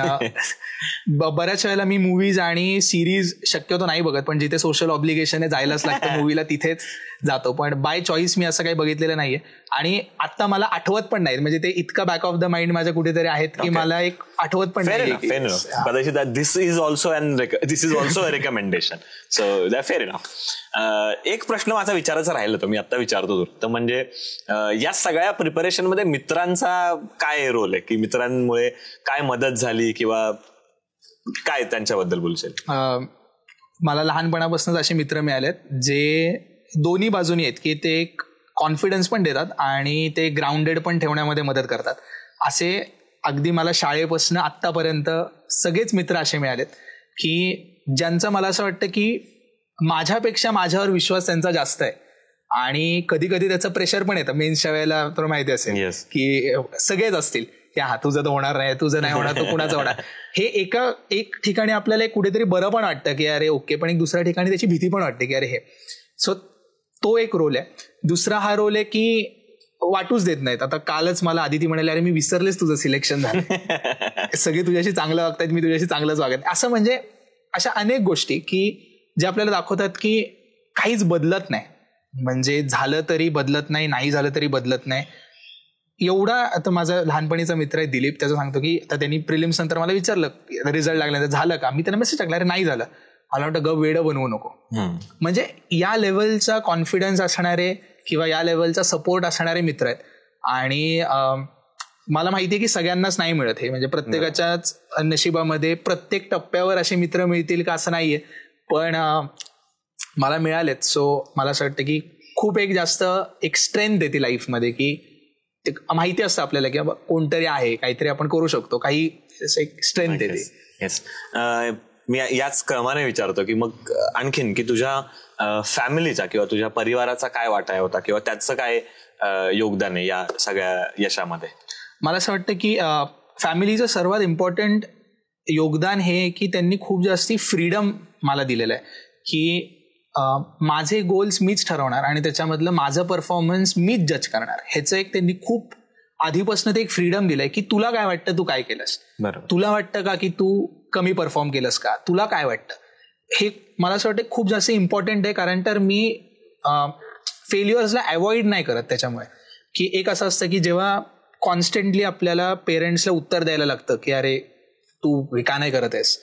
बऱ्याच वेळेला मी मूवीज आणि सिरीज शक्यतो नाही बघत, पण जिथे सोशल ऑब्लिगेशन आहे जायलाच लागतं मूवीला तिथेच जातो, पण बाय चॉईस मी असं काही बघितलेलं नाहीये. आणि आता मला आठवत पण नाही, म्हणजे ते इतकं बॅक ऑफ द माइंड माझ्या कुठेतरी आहेत की मला एक आठवत पण नाही. कदाचित this is also a recommendation, so fair enough. एक प्रश्न माझा विचारायचा राहिला तो मी आता विचारतो, तर म्हणजे या सगळ्या प्रिपरेशन मध्ये मित्रांचा काय रोल आहे, की मित्रांमुळे काय मदत झाली किंवा काय त्यांच्याबद्दल बोलशील? मला लहानपणापासूनच असे मित्र मिळालेत जे दोन्ही बाजूनी आहेत, की ते एक कॉन्फिडन्स पण देतात आणि ते ग्राउंडेड पण ठेवण्यामध्ये मदत करतात. असे अगदी मला शाळेपासून आत्तापर्यंत सगळेच मित्र असे मिळालेत की ज्यांचं मला असं वाटतं की माझ्यापेक्षा माझ्यावर विश्वास त्यांचा जास्त आहे, आणि कधी कधी त्याचं प्रेशर पण येतं. मेन्सच्या वेळेला तर माहिती असेल की सगळेच असतील की हा तुझं तर होणार नाही, तुझं नाही होणार, तो कुणाचं होणार. हे एक ठिकाणी आपल्याला कुठेतरी बरं पण वाटतं की अरे ओके, पण एक दुसऱ्या ठिकाणी त्याची भीती पण वाटते की अरे हे. सो तो एक रोल आहे. दुसरा हा रोल आहे की वाटूच देत नाहीत. आता कालच मला आदिती म्हणाले अरे मी विसरलेच तुझं सिलेक्शन झालं, सगळे तुझ्याशी चांगलं वागतायत, मी तुझ्याशी चांगलंच वागत. असं म्हणजे अशा अनेक गोष्टी की जे आपल्याला दाखवतात की काहीच बदलत नाही, म्हणजे झालं तरी बदलत नाही, नाही झालं तरी बदलत नाही. एवढा आता माझा लहानपणीचा मित्र आहे दिलीप, त्याचं सांगतो की आता त्यांनी प्रिलिम्स नंतर मला विचारलं रिझल्ट लागल्यानंतर झालं का, मी त्यांना मेसेज टाकला अरे नाही झालं. मला वाटतं ग वेडं बनवू नको. म्हणजे या लेवलचा कॉन्फिडन्स असणारे किंवा या लेवलचा सपोर्ट असणारे मित्र आहेत. आणि मला माहिती आहे की सगळ्यांनाच नाही मिळत हे, म्हणजे प्रत्येकाच्याच नशिबामध्ये प्रत्येक टप्प्यावर असे मित्र मिळतील का असं नाहीये, पण मला मिळालेत. सो मला असं वाटतं की खूप एक जास्त एक स्ट्रेंथ देते लाईफमध्ये, की माहिती असतं आपल्याला की कोणतरी आहे, काहीतरी आपण करू शकतो, काही एक स्ट्रेंथ देते. येस. मी याच क्रमाने विचारतो की मग आणखीन की तुझ्या फॅमिलीचा किंवा तुझ्या परिवाराचा काय वाटा होता किंवा त्याचं काय योगदान आहे या सगळ्या यशामध्ये? मला असं वाटतं की फॅमिलीचं सर्वात इम्पॉर्टंट योगदान हे की त्यांनी खूप जास्ती फ्रीडम मला दिलेलं आहे, की माझे गोल्स मीच ठरवणार आणि त्याच्यामधलं माझं परफॉर्मन्स मीच जज करणार. ह्याचं एक त्यांनी खूप आधीपासून ते एक फ्रीडम दिलंय की तुला काय वाटतं तू काय केलंस, तुला वाटतं का की तू कमी परफॉर्म केलंस का, तुला काय वाटतं. हे मला असं वाटतं खूप जास्त इम्पॉर्टंट आहे, कारण तर मी फेल्युअर्सला अवॉइड नाही करत. त्याच्यामुळे की एक असं असतं की जेव्हा कॉन्स्टंटली आपल्याला पेरेंट्सला उत्तर द्यायला लागतं की अरे तू का नाही करत आहेस,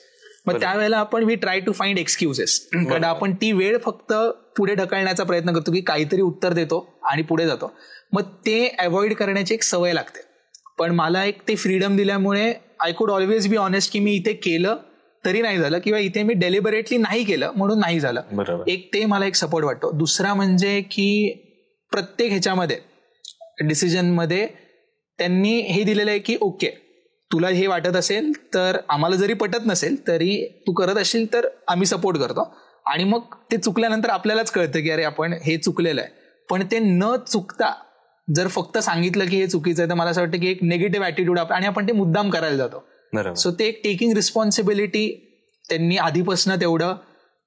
मग त्यावेळेला आपण we try to find excuses, कारण आपण ती वेळ फक्त पुढे ढकलण्याचा प्रयत्न करतो की काहीतरी उत्तर देतो आणि पुढे जातो. मग ते अवॉइड करण्याची एक सवय लागते. पण मला एक ते फ्रीडम दिल्यामुळे I could always be honest की मी इथे केलं तरी नाही झालं, किंवा इथे मी डेलिबरेटली नाही केलं म्हणून नाही झालं. एक ते मला एक सपोर्ट वाटतो. दुसरा म्हणजे की प्रत्येक ह्याच्यामध्ये डिसिजनमध्ये त्यांनी हे दिलेलं आहे की ओके तुला हे वाटत असेल तर आम्हाला जरी पटत नसेल तरी तू करत असेल तर आम्ही सपोर्ट करतो. आणि मग ते चुकल्यानंतर आपल्यालाच कळतं की अरे आपण हे चुकलेलं आहे. पण ते न चुकता जर फक्त सांगितलं की हे चुकीचं आहे तर मला असं वाटतं की एक निगेटिव्ह ॲटिट्यूड आणि आपण ते मुद्दाम करायला जातो. सो ते एक टेकिंग रिस्पॉन्सिबिलिटी त्यांनी आधीपासून तेवढं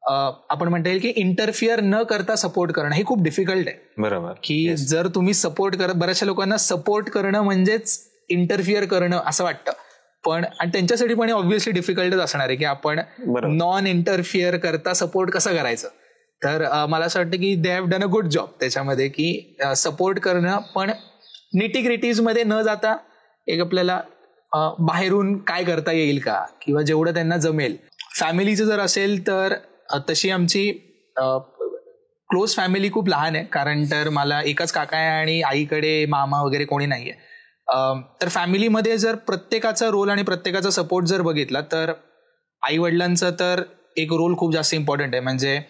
आपण म्हणता येईल की इंटरफिअर न करता सपोर्ट करणं हे खूप डिफिकल्ट आहे. बरोबर. की जर तुम्ही सपोर्ट करत, बऱ्याचशा लोकांना सपोर्ट करणं म्हणजेच इंटरफिअर करणं असं वाटतं, पण आणि त्यांच्यासाठी पण ऑब्व्हियसली डिफिकल्टच असणार आहे की आपण नॉन इंटरफिअर करता सपोर्ट कसं करायचं. तर मला असं वाटतं की they have done a good job त्याच्यामध्ये, की सपोर्ट करणं पण निटी-ग्रिटीज मध्ये न जाता एक आपल्याला बाहेरून काय करता येईल का किंवा जेवढं त्यांना जमेल. फॅमिलीचं जर असेल तर तशी आमची क्लोज फॅमिली खूप लहान आहे, कारण तर मला एकच काका आहे आणि आईकडे मामा वगैरे कोणी नाहीये. तर फॅमिलीमध्ये जर प्रत्येकाचा रोल आणि प्रत्येकाचा सपोर्ट जर बघितला तर आई वडिलांचं तर एक रोल खूप जास्त इम्पॉर्टंट आहे. म्हणजे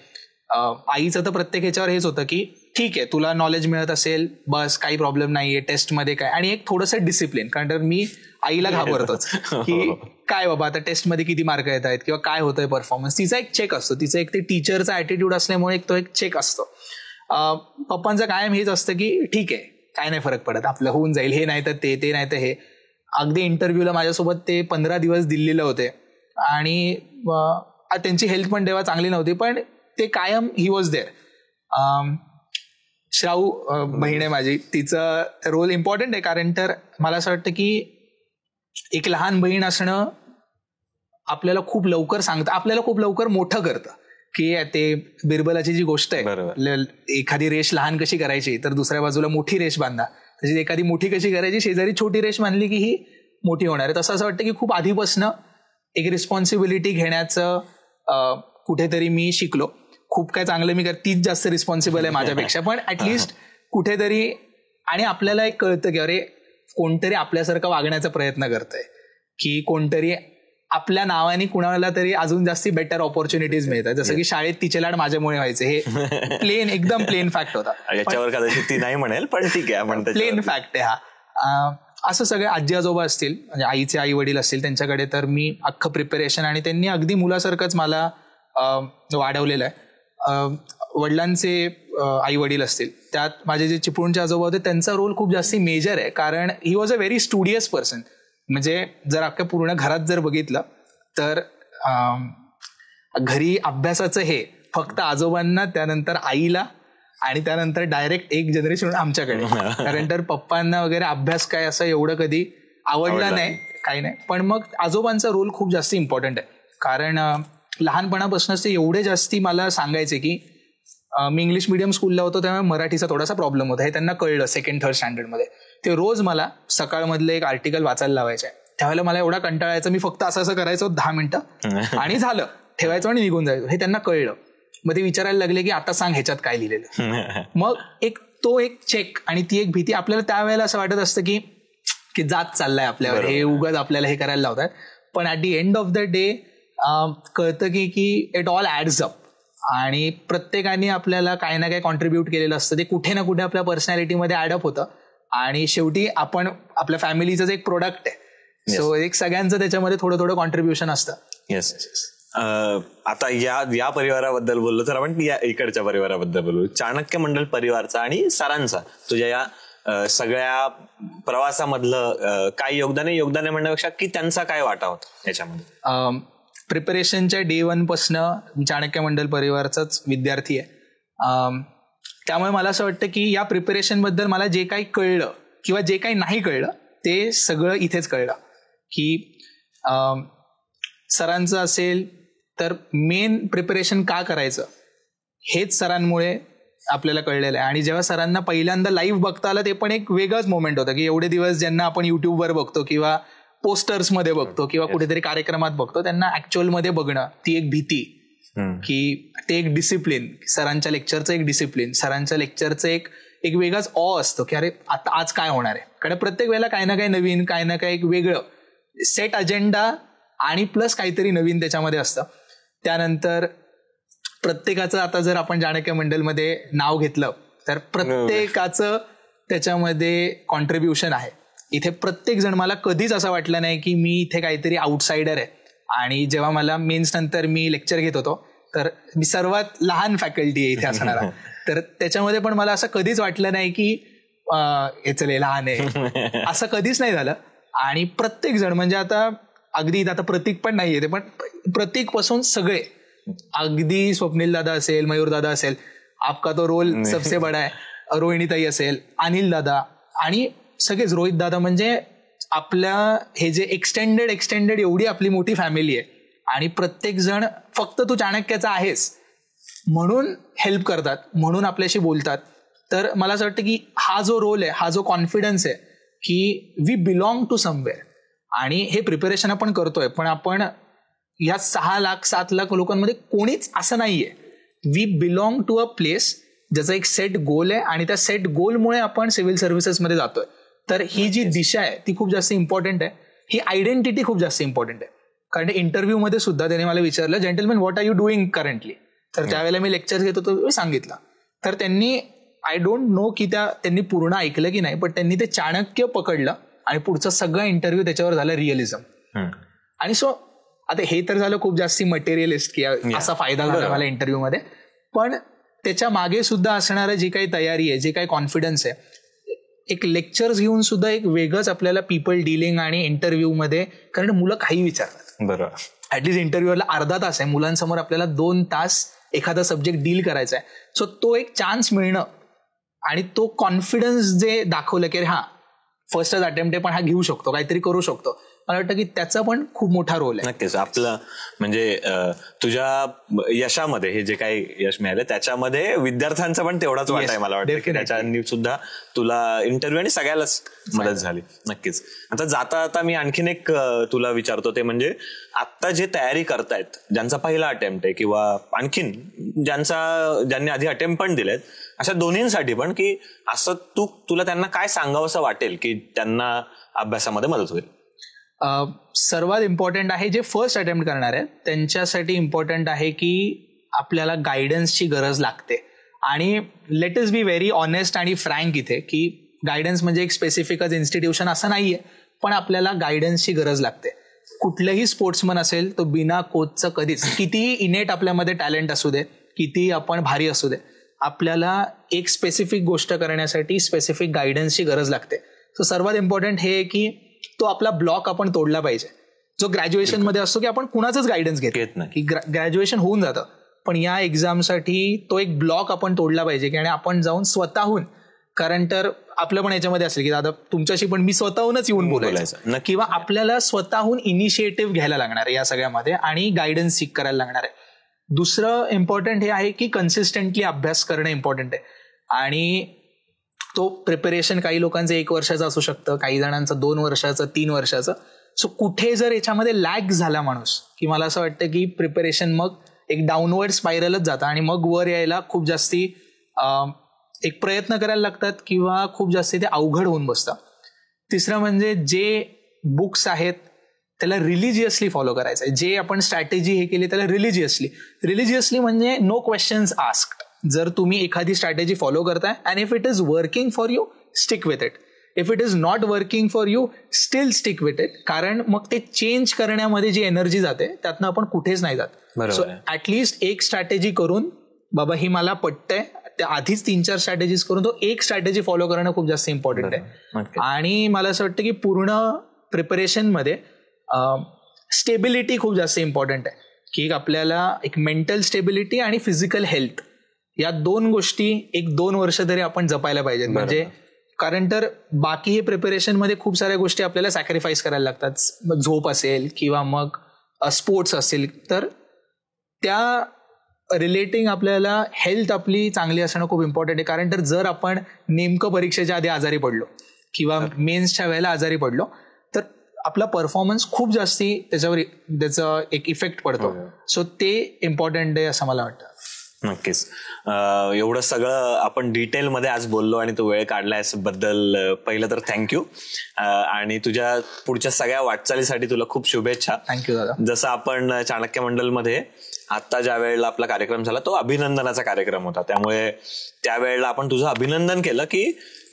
आईचं तर प्रत्येक ह्याच्यावर हेच होतं की ठीक आहे तुला नॉलेज मिळत असेल बस काही प्रॉब्लेम नाहीये, टेस्टमध्ये काय, आणि एक थोडंसं डिसिप्लिन, कारण तर मी आईला घाबरतोच की काय बाबा आता टेस्टमध्ये किती मार्क येत आहेत किंवा काय होतंय परफॉर्मन्स. तिचा एक चेक असतो, तिचा एक ते टीचरचा ॲटिट्यूड असल्यामुळे एक तो एक चेक असतो. पप्पांचं कायम हेच असतं की ठीक आहे काय नाही फरक पडत, आपलं होऊन जाईल, हे नाही तर ते नाही तर हे. अगदी इंटरव्ह्यूला माझ्यासोबत ते 15 दिवस दिल्लीला होते आणि त्यांची हेल्थ पण तेव्हा चांगली नव्हती, पण ते कायम ही वॉज देअर. श्राऊ बहीण आहे माझी, तिचा रोल इम्पॉर्टंट आहे. कारण तर मला असं वाटतं की एक लहान बहीण असणं आपल्याला खूप लवकर सांगतं, आपल्याला खूप लवकर मोठं करतं. की ते बिरबलाची जी गोष्ट आहे, एखादी रेष लहान कशी करायची तर दुसऱ्या बाजूला मोठी रेष बांधा, तशी एखादी मोठी कशी करायची शेजारी छोटी रेष बांधली की ही मोठी होणार आहे. तसं असं वाटतं की खूप आधीपासनं एक रिस्पॉन्सिबिलिटी घेण्याचं कुठेतरी मी शिकलो. खूप काय चांगलं मी तीच जास्त रिस्पॉन्सिबल आहे माझ्यापेक्षा, पण ऍटलिस्ट कुठेतरी. आणि आपल्याला एक कळतं की अरे कोणतरी आपल्यासारखं वागण्याचा प्रयत्न करतंय, की कोणतरी आपल्या नावाने कुणाला तरी अजून जास्ती बेटर ऑपॉर्च्युनिटीज मिळतात. जसं की शाळेत तिचे लाड माझ्यामुळे व्हायचे, हे एकदम प्लेन फॅक्ट होता. याच्यावर कदाचित ती नाही म्हणेल, पण ठीक आहे, प्लेन फॅक्ट आहे हा. असं सगळे आजी आजोबा असतील, म्हणजे आईचे आई वडील असतील, त्यांच्याकडे तर मी अख्खं प्रिपरेशन, आणि त्यांनी अगदी मुलासारखंच मला वाढवलेलं आहे. वडिलांचे आई वडील असतील, त्यात माझे जे चिपळूणचे आजोबा होते त्यांचा रोल खूप जास्ती मेजर आहे. कारण he was a very studious person. म्हणजे जर अख्ख्या पूर्ण घरात जर बघितलं तर घरी अभ्यासाचं हे फक्त आजोबांना, त्यानंतर आईला, आणि त्यानंतर डायरेक्ट एक जनरेशन आमच्याकडे. कारण तर पप्पांना वगैरे अभ्यास काय असं एवढं कधी आवडला नाही, काही नाही. पण मग आजोबांचा रोल खूप जास्त इम्पॉर्टंट आहे. कारण लहानपणापासूनच ते एवढे जास्ती मला सांगायचे की मी इंग्लिश मिडियम स्कूलला होतो त्यामुळे मराठीचा थोडासा प्रॉब्लेम होता, हे त्यांना कळलं 2nd 3rd स्टँडर्डमध्ये. ते रोज मला सकाळमधलं एक आर्टिकल वाचायला लावायचे. त्यावेळेला मला एवढा कंटाळायचा, मी फक्त असं करायचो 10 मिनिटं आणि झालं, ठेवायचं आणि निघून जायचो. हे त्यांना कळलं. मग ते विचारायला लागले की आता सांग ह्याच्यात काय लिहिलेलं. मग एक चेक आणि ती एक भीती आपल्याला त्यावेळेला असं वाटत असतं की जात चाललाय आपल्यावर, हे उगाच आपल्याला हे करायला लावतात. पण at the end of the day कळतं की इट ऑल ऍड्स अप, आणि प्रत्येकाने आपल्याला काही ना काही कॉन्ट्रीब्यूट केलेलं असतं. ते कुठे ना कुठे आपल्या पर्सनॅलिटीमध्ये ऍडअप होतं, आणि शेवटी आपण आपल्या फॅमिलीचं एक प्रोडक्ट आहे. सो एक सगळ्यांचं त्याच्यामध्ये थोडं थोडं कॉन्ट्रीब्युशन असतं. येस. आता या परिवाराबद्दल बोललो तर आपण या इकडच्या परिवाराबद्दल बोलू. चाणक्य मंडल परिवारचा आणि सरांचा तुझ्या या सगळ्या प्रवासामधलं काय योगदान आहे म्हणण्यापेक्षा की त्यांचा काय वाटा होता याच्यामध्ये? प्रिपरेशनच्या डे 1 पासनं चाणक्य मंडल परिवारचाच विद्यार्थी आहे. त्यामुळे मला असं वाटतं की या प्रिपरेशन बद्दल मला जे काही कळलं किंवा जे काही नाही कळलं ते सगळं इथेच कळलं. की सरांचं असेल तर मेन प्रिपरेशन का करायचं हेच सरांमुळे आपल्याला कळलेलं आहे. आणि जेव्हा सरांना पहिल्यांदा लाईव्ह बघता आलं ते पण एक वेगळंच मोमेंट होतं. की एवढे दिवस ज्यांना आपण युट्यूबवर बघतो किंवा पोस्टर्समध्ये बघतो किंवा कुठेतरी कार्यक्रमात बघतो, त्यांना ऍक्च्युअलमध्ये बघणं, ती एक भीती, की ते एक डिसिप्लिन, सरांच्या लेक्चरचं एक डिसिप्लिन, सरांच्या लेक्चरचं एक वेगळाच ऑ असतो की अरे आता आज काय होणार आहे. कारण प्रत्येक वेळेला काही ना काही नवीन, काही ना काही एक वेगळं सेट अजेंडा आणि प्लस काहीतरी नवीन त्याच्यामध्ये असतं. त्यानंतर प्रत्येकाचं, आता जर आपण चाणक्य मंडलमध्ये नाव घेतलं तर प्रत्येकाचं त्याच्यामध्ये कॉन्ट्रीब्युशन आहे. इथे प्रत्येक जण, मला कधीच असं वाटलं नाही की मी इथे काहीतरी आउटसाइडर आहे. आणि जेव्हा मला मेन्स नंतर मी लेक्चर घेत होतो तर मी सर्वात लहान फॅकल्टी आहे इथे असणारा, तर त्याच्यामध्ये पण मला असं कधीच वाटलं नाही की हे चले लहान आहे, असं कधीच नाही झालं. आणि प्रत्येक जण, म्हणजे आता प्रतीक पण नाहीये ते, पण प्रतीक पासून सगळे, अगदी स्वप्नील दादा असेल, मयूर दादा असेल, आपका तो रोल सबसे बडा आहे, रोहिणीताई असेल, अनिल दादा, आणि सगळेच, रोहित दादा, म्हणजे आपल्या हे जे एक्सटेंडेड एवढी आपली मोठी फॅमिली आहे. आणि प्रत्येक जण फक्त तू चाणक्याचा आहेस म्हणून हेल्प करतात, म्हणून आपल्याशी बोलतात. तर मला असं वाटतं की हा जो रोल आहे, हा जो कॉन्फिडन्स आहे की वी बिलॉंग टू समवेअर. आणि हे प्रिपरेशन आपण करतोय, पण आपण या 6 लाख 7 लाख लोकांमध्ये कोणीच असं नाहीये. We belong to a place ज्याचा एक सेट गोल आहे, आणि त्या सेट गोलमुळे आपण सिव्हिल सर्व्हिसेसमध्ये जातोय. तर ही जी दिशा आहे ती खूप जास्त इम्पॉर्टंट आहे. ही आयडेंटिटी खूप जास्त इम्पॉर्टंट आहे. कारण इंटरव्ह्यू मध्ये सुद्धा त्याने मला विचारलं, gentleman what are you doing currently. तर त्यावेळेला मी लेक्चर घेत होतो, मी सांगितलं. तर त्यांनी, आय डोंट नो की त्यांनी पूर्ण ऐकलं की नाही, पण त्यांनी ते चाणक्य पकडलं आणि पुढचा सगळा इंटरव्ह्यू त्याच्यावर झाला रिअलिझम. आणि सो आता हे तर झालं खूप जास्ती मटेरियलिस्ट की असा फायदा झाला मला इंटरव्ह्यू मध्ये, पण त्याच्या मागे सुद्धा असणारं जी काही तयारी आहे, जे काही कॉन्फिडन्स आहे, एक लेक्चर्स घेऊन सुद्धा एक वेगळंच आपल्याला पीपल डीलिंग आणि इंटरव्ह्यू मध्ये, कारण मुलं काही विचारतात. बरोबर, ऍटलीस्ट इंटरव्ह्यूला अर्धा तास आहे, मुलांसमोर आपल्याला 2 तास एखादा सब्जेक्ट डील करायचा आहे. सो तो एक चान्स मिळणं आणि तो कॉन्फिडन्स जे दाखवलं की हा फर्स्टच अटेम्प्ट आहे पण हा घेऊ शकतो, काहीतरी करू शकतो, मला वाटतं की त्याचा पण खूप मोठा रोल आहे. नक्कीच. आपलं म्हणजे तुझ्या यशामध्ये हे जे काही यश मिळालं त्याच्यामध्ये विद्यार्थ्यांचा पण तेवढाच वाटा आहे मला वाटतं की त्याच्यानी सुद्धा तुला इंटरव्ह्यू आणि सगळ्यालाच मदत झाली. नक्कीच. आता जाता आता मी आणखीन एक तुला विचारतो, ते म्हणजे आता जे तयारी करतायत, ज्यांचा पहिला अटेम्प्ट आहे किंवा आणखीन ज्यांनी आधी अटेम्प्ट पण दिलेत, अशा दोन्हींसाठी पण की असं तुला त्यांना काय सांगावंसं वाटेल की त्यांना अभ्यासामध्ये मदत होईल? सर्वात इम्पॉर्टंट आहे जे फर्स्ट अटेम्प्ट करणार आहेत त्यांच्यासाठी इम्पॉर्टंट आहे की आपल्याला गायडन्सची गरज लागते. आणि let us be very honest आणि फ्रँक इथे की गायडन्स म्हणजे एक स्पेसिफिकच इन्स्टिट्यूशन असं नाहीये, पण आपल्याला गायडन्सची गरज लागते. कुठलंही स्पोर्ट्समन असेल तो बिना कोचचं कधीच, कितीही इनेट आपल्यामध्ये टॅलेंट असू दे, कितीही आपण भारी असू दे, आपल्याला एक स्पेसिफिक गोष्ट करण्यासाठी स्पेसिफिक गायडन्सची गरज लागते. सो सर्वात इम्पॉर्टंट हे की तो आपला ब्लॉक आपण तोडला पाहिजे, जो ग्रॅज्युएशन मध्ये असतो की आपण कुणाचंच गायडन्स घेत नाही, की ग्रॅज्युएशन होऊन जातं, पण या एक्झामसाठी तो एक ब्लॉक आपण तोडला पाहिजे की आणि आपण जाऊन स्वतःहून, कारण तर आपलं पण याच्यामध्ये असेल की दादा तुमच्याशी पण मी स्वतःहूनच येऊन बोलायचं, किंवा आपल्याला स्वतःहून इनिशिएटिव्ह घ्यायला लागणार आहे या सगळ्यामध्ये आणि गायडन्स सीक करायला लागणार आहे. दुसरं इम्पॉर्टंट हे आहे की कन्सिस्टंटली अभ्यास करणं इम्पॉर्टंट आहे. आणि तो प्रिपरेशन काही लोकांचं 1 वर्षाचं असू शकतं, काही जणांचं 2 वर्षाचं, 3 वर्षाचं. सो कुठे जर याच्यामध्ये लॅग झाला माणूस, की मला असं वाटतं की प्रिपरेशन मग एक डाऊनवर्ड स्पायरलच जातं आणि मग वर यायला खूप जास्ती एक प्रयत्न करायला लागतात किंवा खूप जास्ती ते अवघड होऊन बसतं. तिसरं म्हणजे जे बुक्स आहेत त्याला रिलिजियसली फॉलो करायचं आहे. जे आपण स्ट्रॅटेजी हे केली त्याला रिलिजियसली म्हणजे नो क्वेश्चन्स आस्क्ड. जर तुम्ही एखादी स्ट्रॅटेजी फॉलो करताय and if it is working for you, stick with it. If it is not working for you, still stick with it. कारण मग ते चेंज करण्यामध्ये जी एनर्जी जाते त्यातनं आपण कुठेच नाही जात. सो ऍटलिस्ट एक स्ट्रॅटेजी करून, बाबा ही मला पटतंय, त्या आधीच 3-4 स्ट्रॅटेजीज करून तो एक स्ट्रॅटेजी फॉलो करणं खूप जास्त इम्पॉर्टंट आहे. आणि मला असं वाटतं की पूर्ण प्रिपरेशनमध्ये स्टेबिलिटी खूप जास्त इम्पॉर्टंट आहे, की आपल्याला एक मेंटल स्टेबिलिटी आणि फिजिकल हेल्थ या 2 गोष्टी 1-2 वर्ष तरी आपण जपायला पाहिजेत. म्हणजे कारण तर बाकी हे प्रिपरेशनमध्ये खूप साऱ्या गोष्टी आपल्याला सॅक्रिफाईस करायला लागतात, झोप असेल किंवा मग स्पोर्ट्स असेल, तर त्या रिलेटिंग आपल्याला हेल्थ आपली चांगली असणं खूप इम्पॉर्टंट आहे. कारण तर जर आपण नेमकं परीक्षेच्या आधी आजारी पडलो किंवा मेन्सच्या वेळेला आजारी पडलो तर आपला परफॉर्मन्स खूप जास्ती त्याचा एक इफेक्ट पडतो. सो ते इम्पॉर्टंट आहे असं मला वाटतं. नक्कीच. एवढं सगळं आपण डिटेलमध्ये आज बोललो आणि तो वेळ काढलायस बद्दल पहिलं तर थँक्यू. आणि तुझ्या पुढच्या सगळ्या वाटचालीसाठी तुला खूप शुभेच्छा. थँक्यू दादा. जसं आपण चाणक्य मंडलमध्ये आता ज्या वेळेला आपला कार्यक्रम झाला तो अभिनंदनाचा कार्यक्रम होता, त्यामुळे त्यावेळेला आपण तुझं अभिनंदन केलं की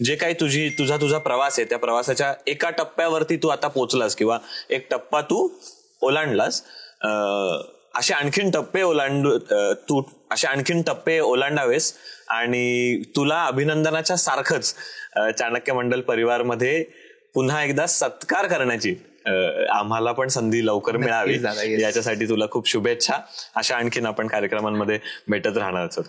जे काही तुझा प्रवास आहे त्या प्रवासाच्या एका टप्प्यावरती तू आता पोहोचलास किंवा एक टप्पा तू ओलांडलास. असे आणखीन टप्पे ओलांडावेस आणि तुला अभिनंदनाच्या सारखंच चाणक्य मंडल परिवारमध्ये पुन्हा एकदा सत्कार करण्याची आम्हाला पण संधी लवकर मिळावी याच्यासाठी तुला खूप शुभेच्छा. अशा आणखीन आपण कार्यक्रमांमध्ये भेटत राहणार आहोत.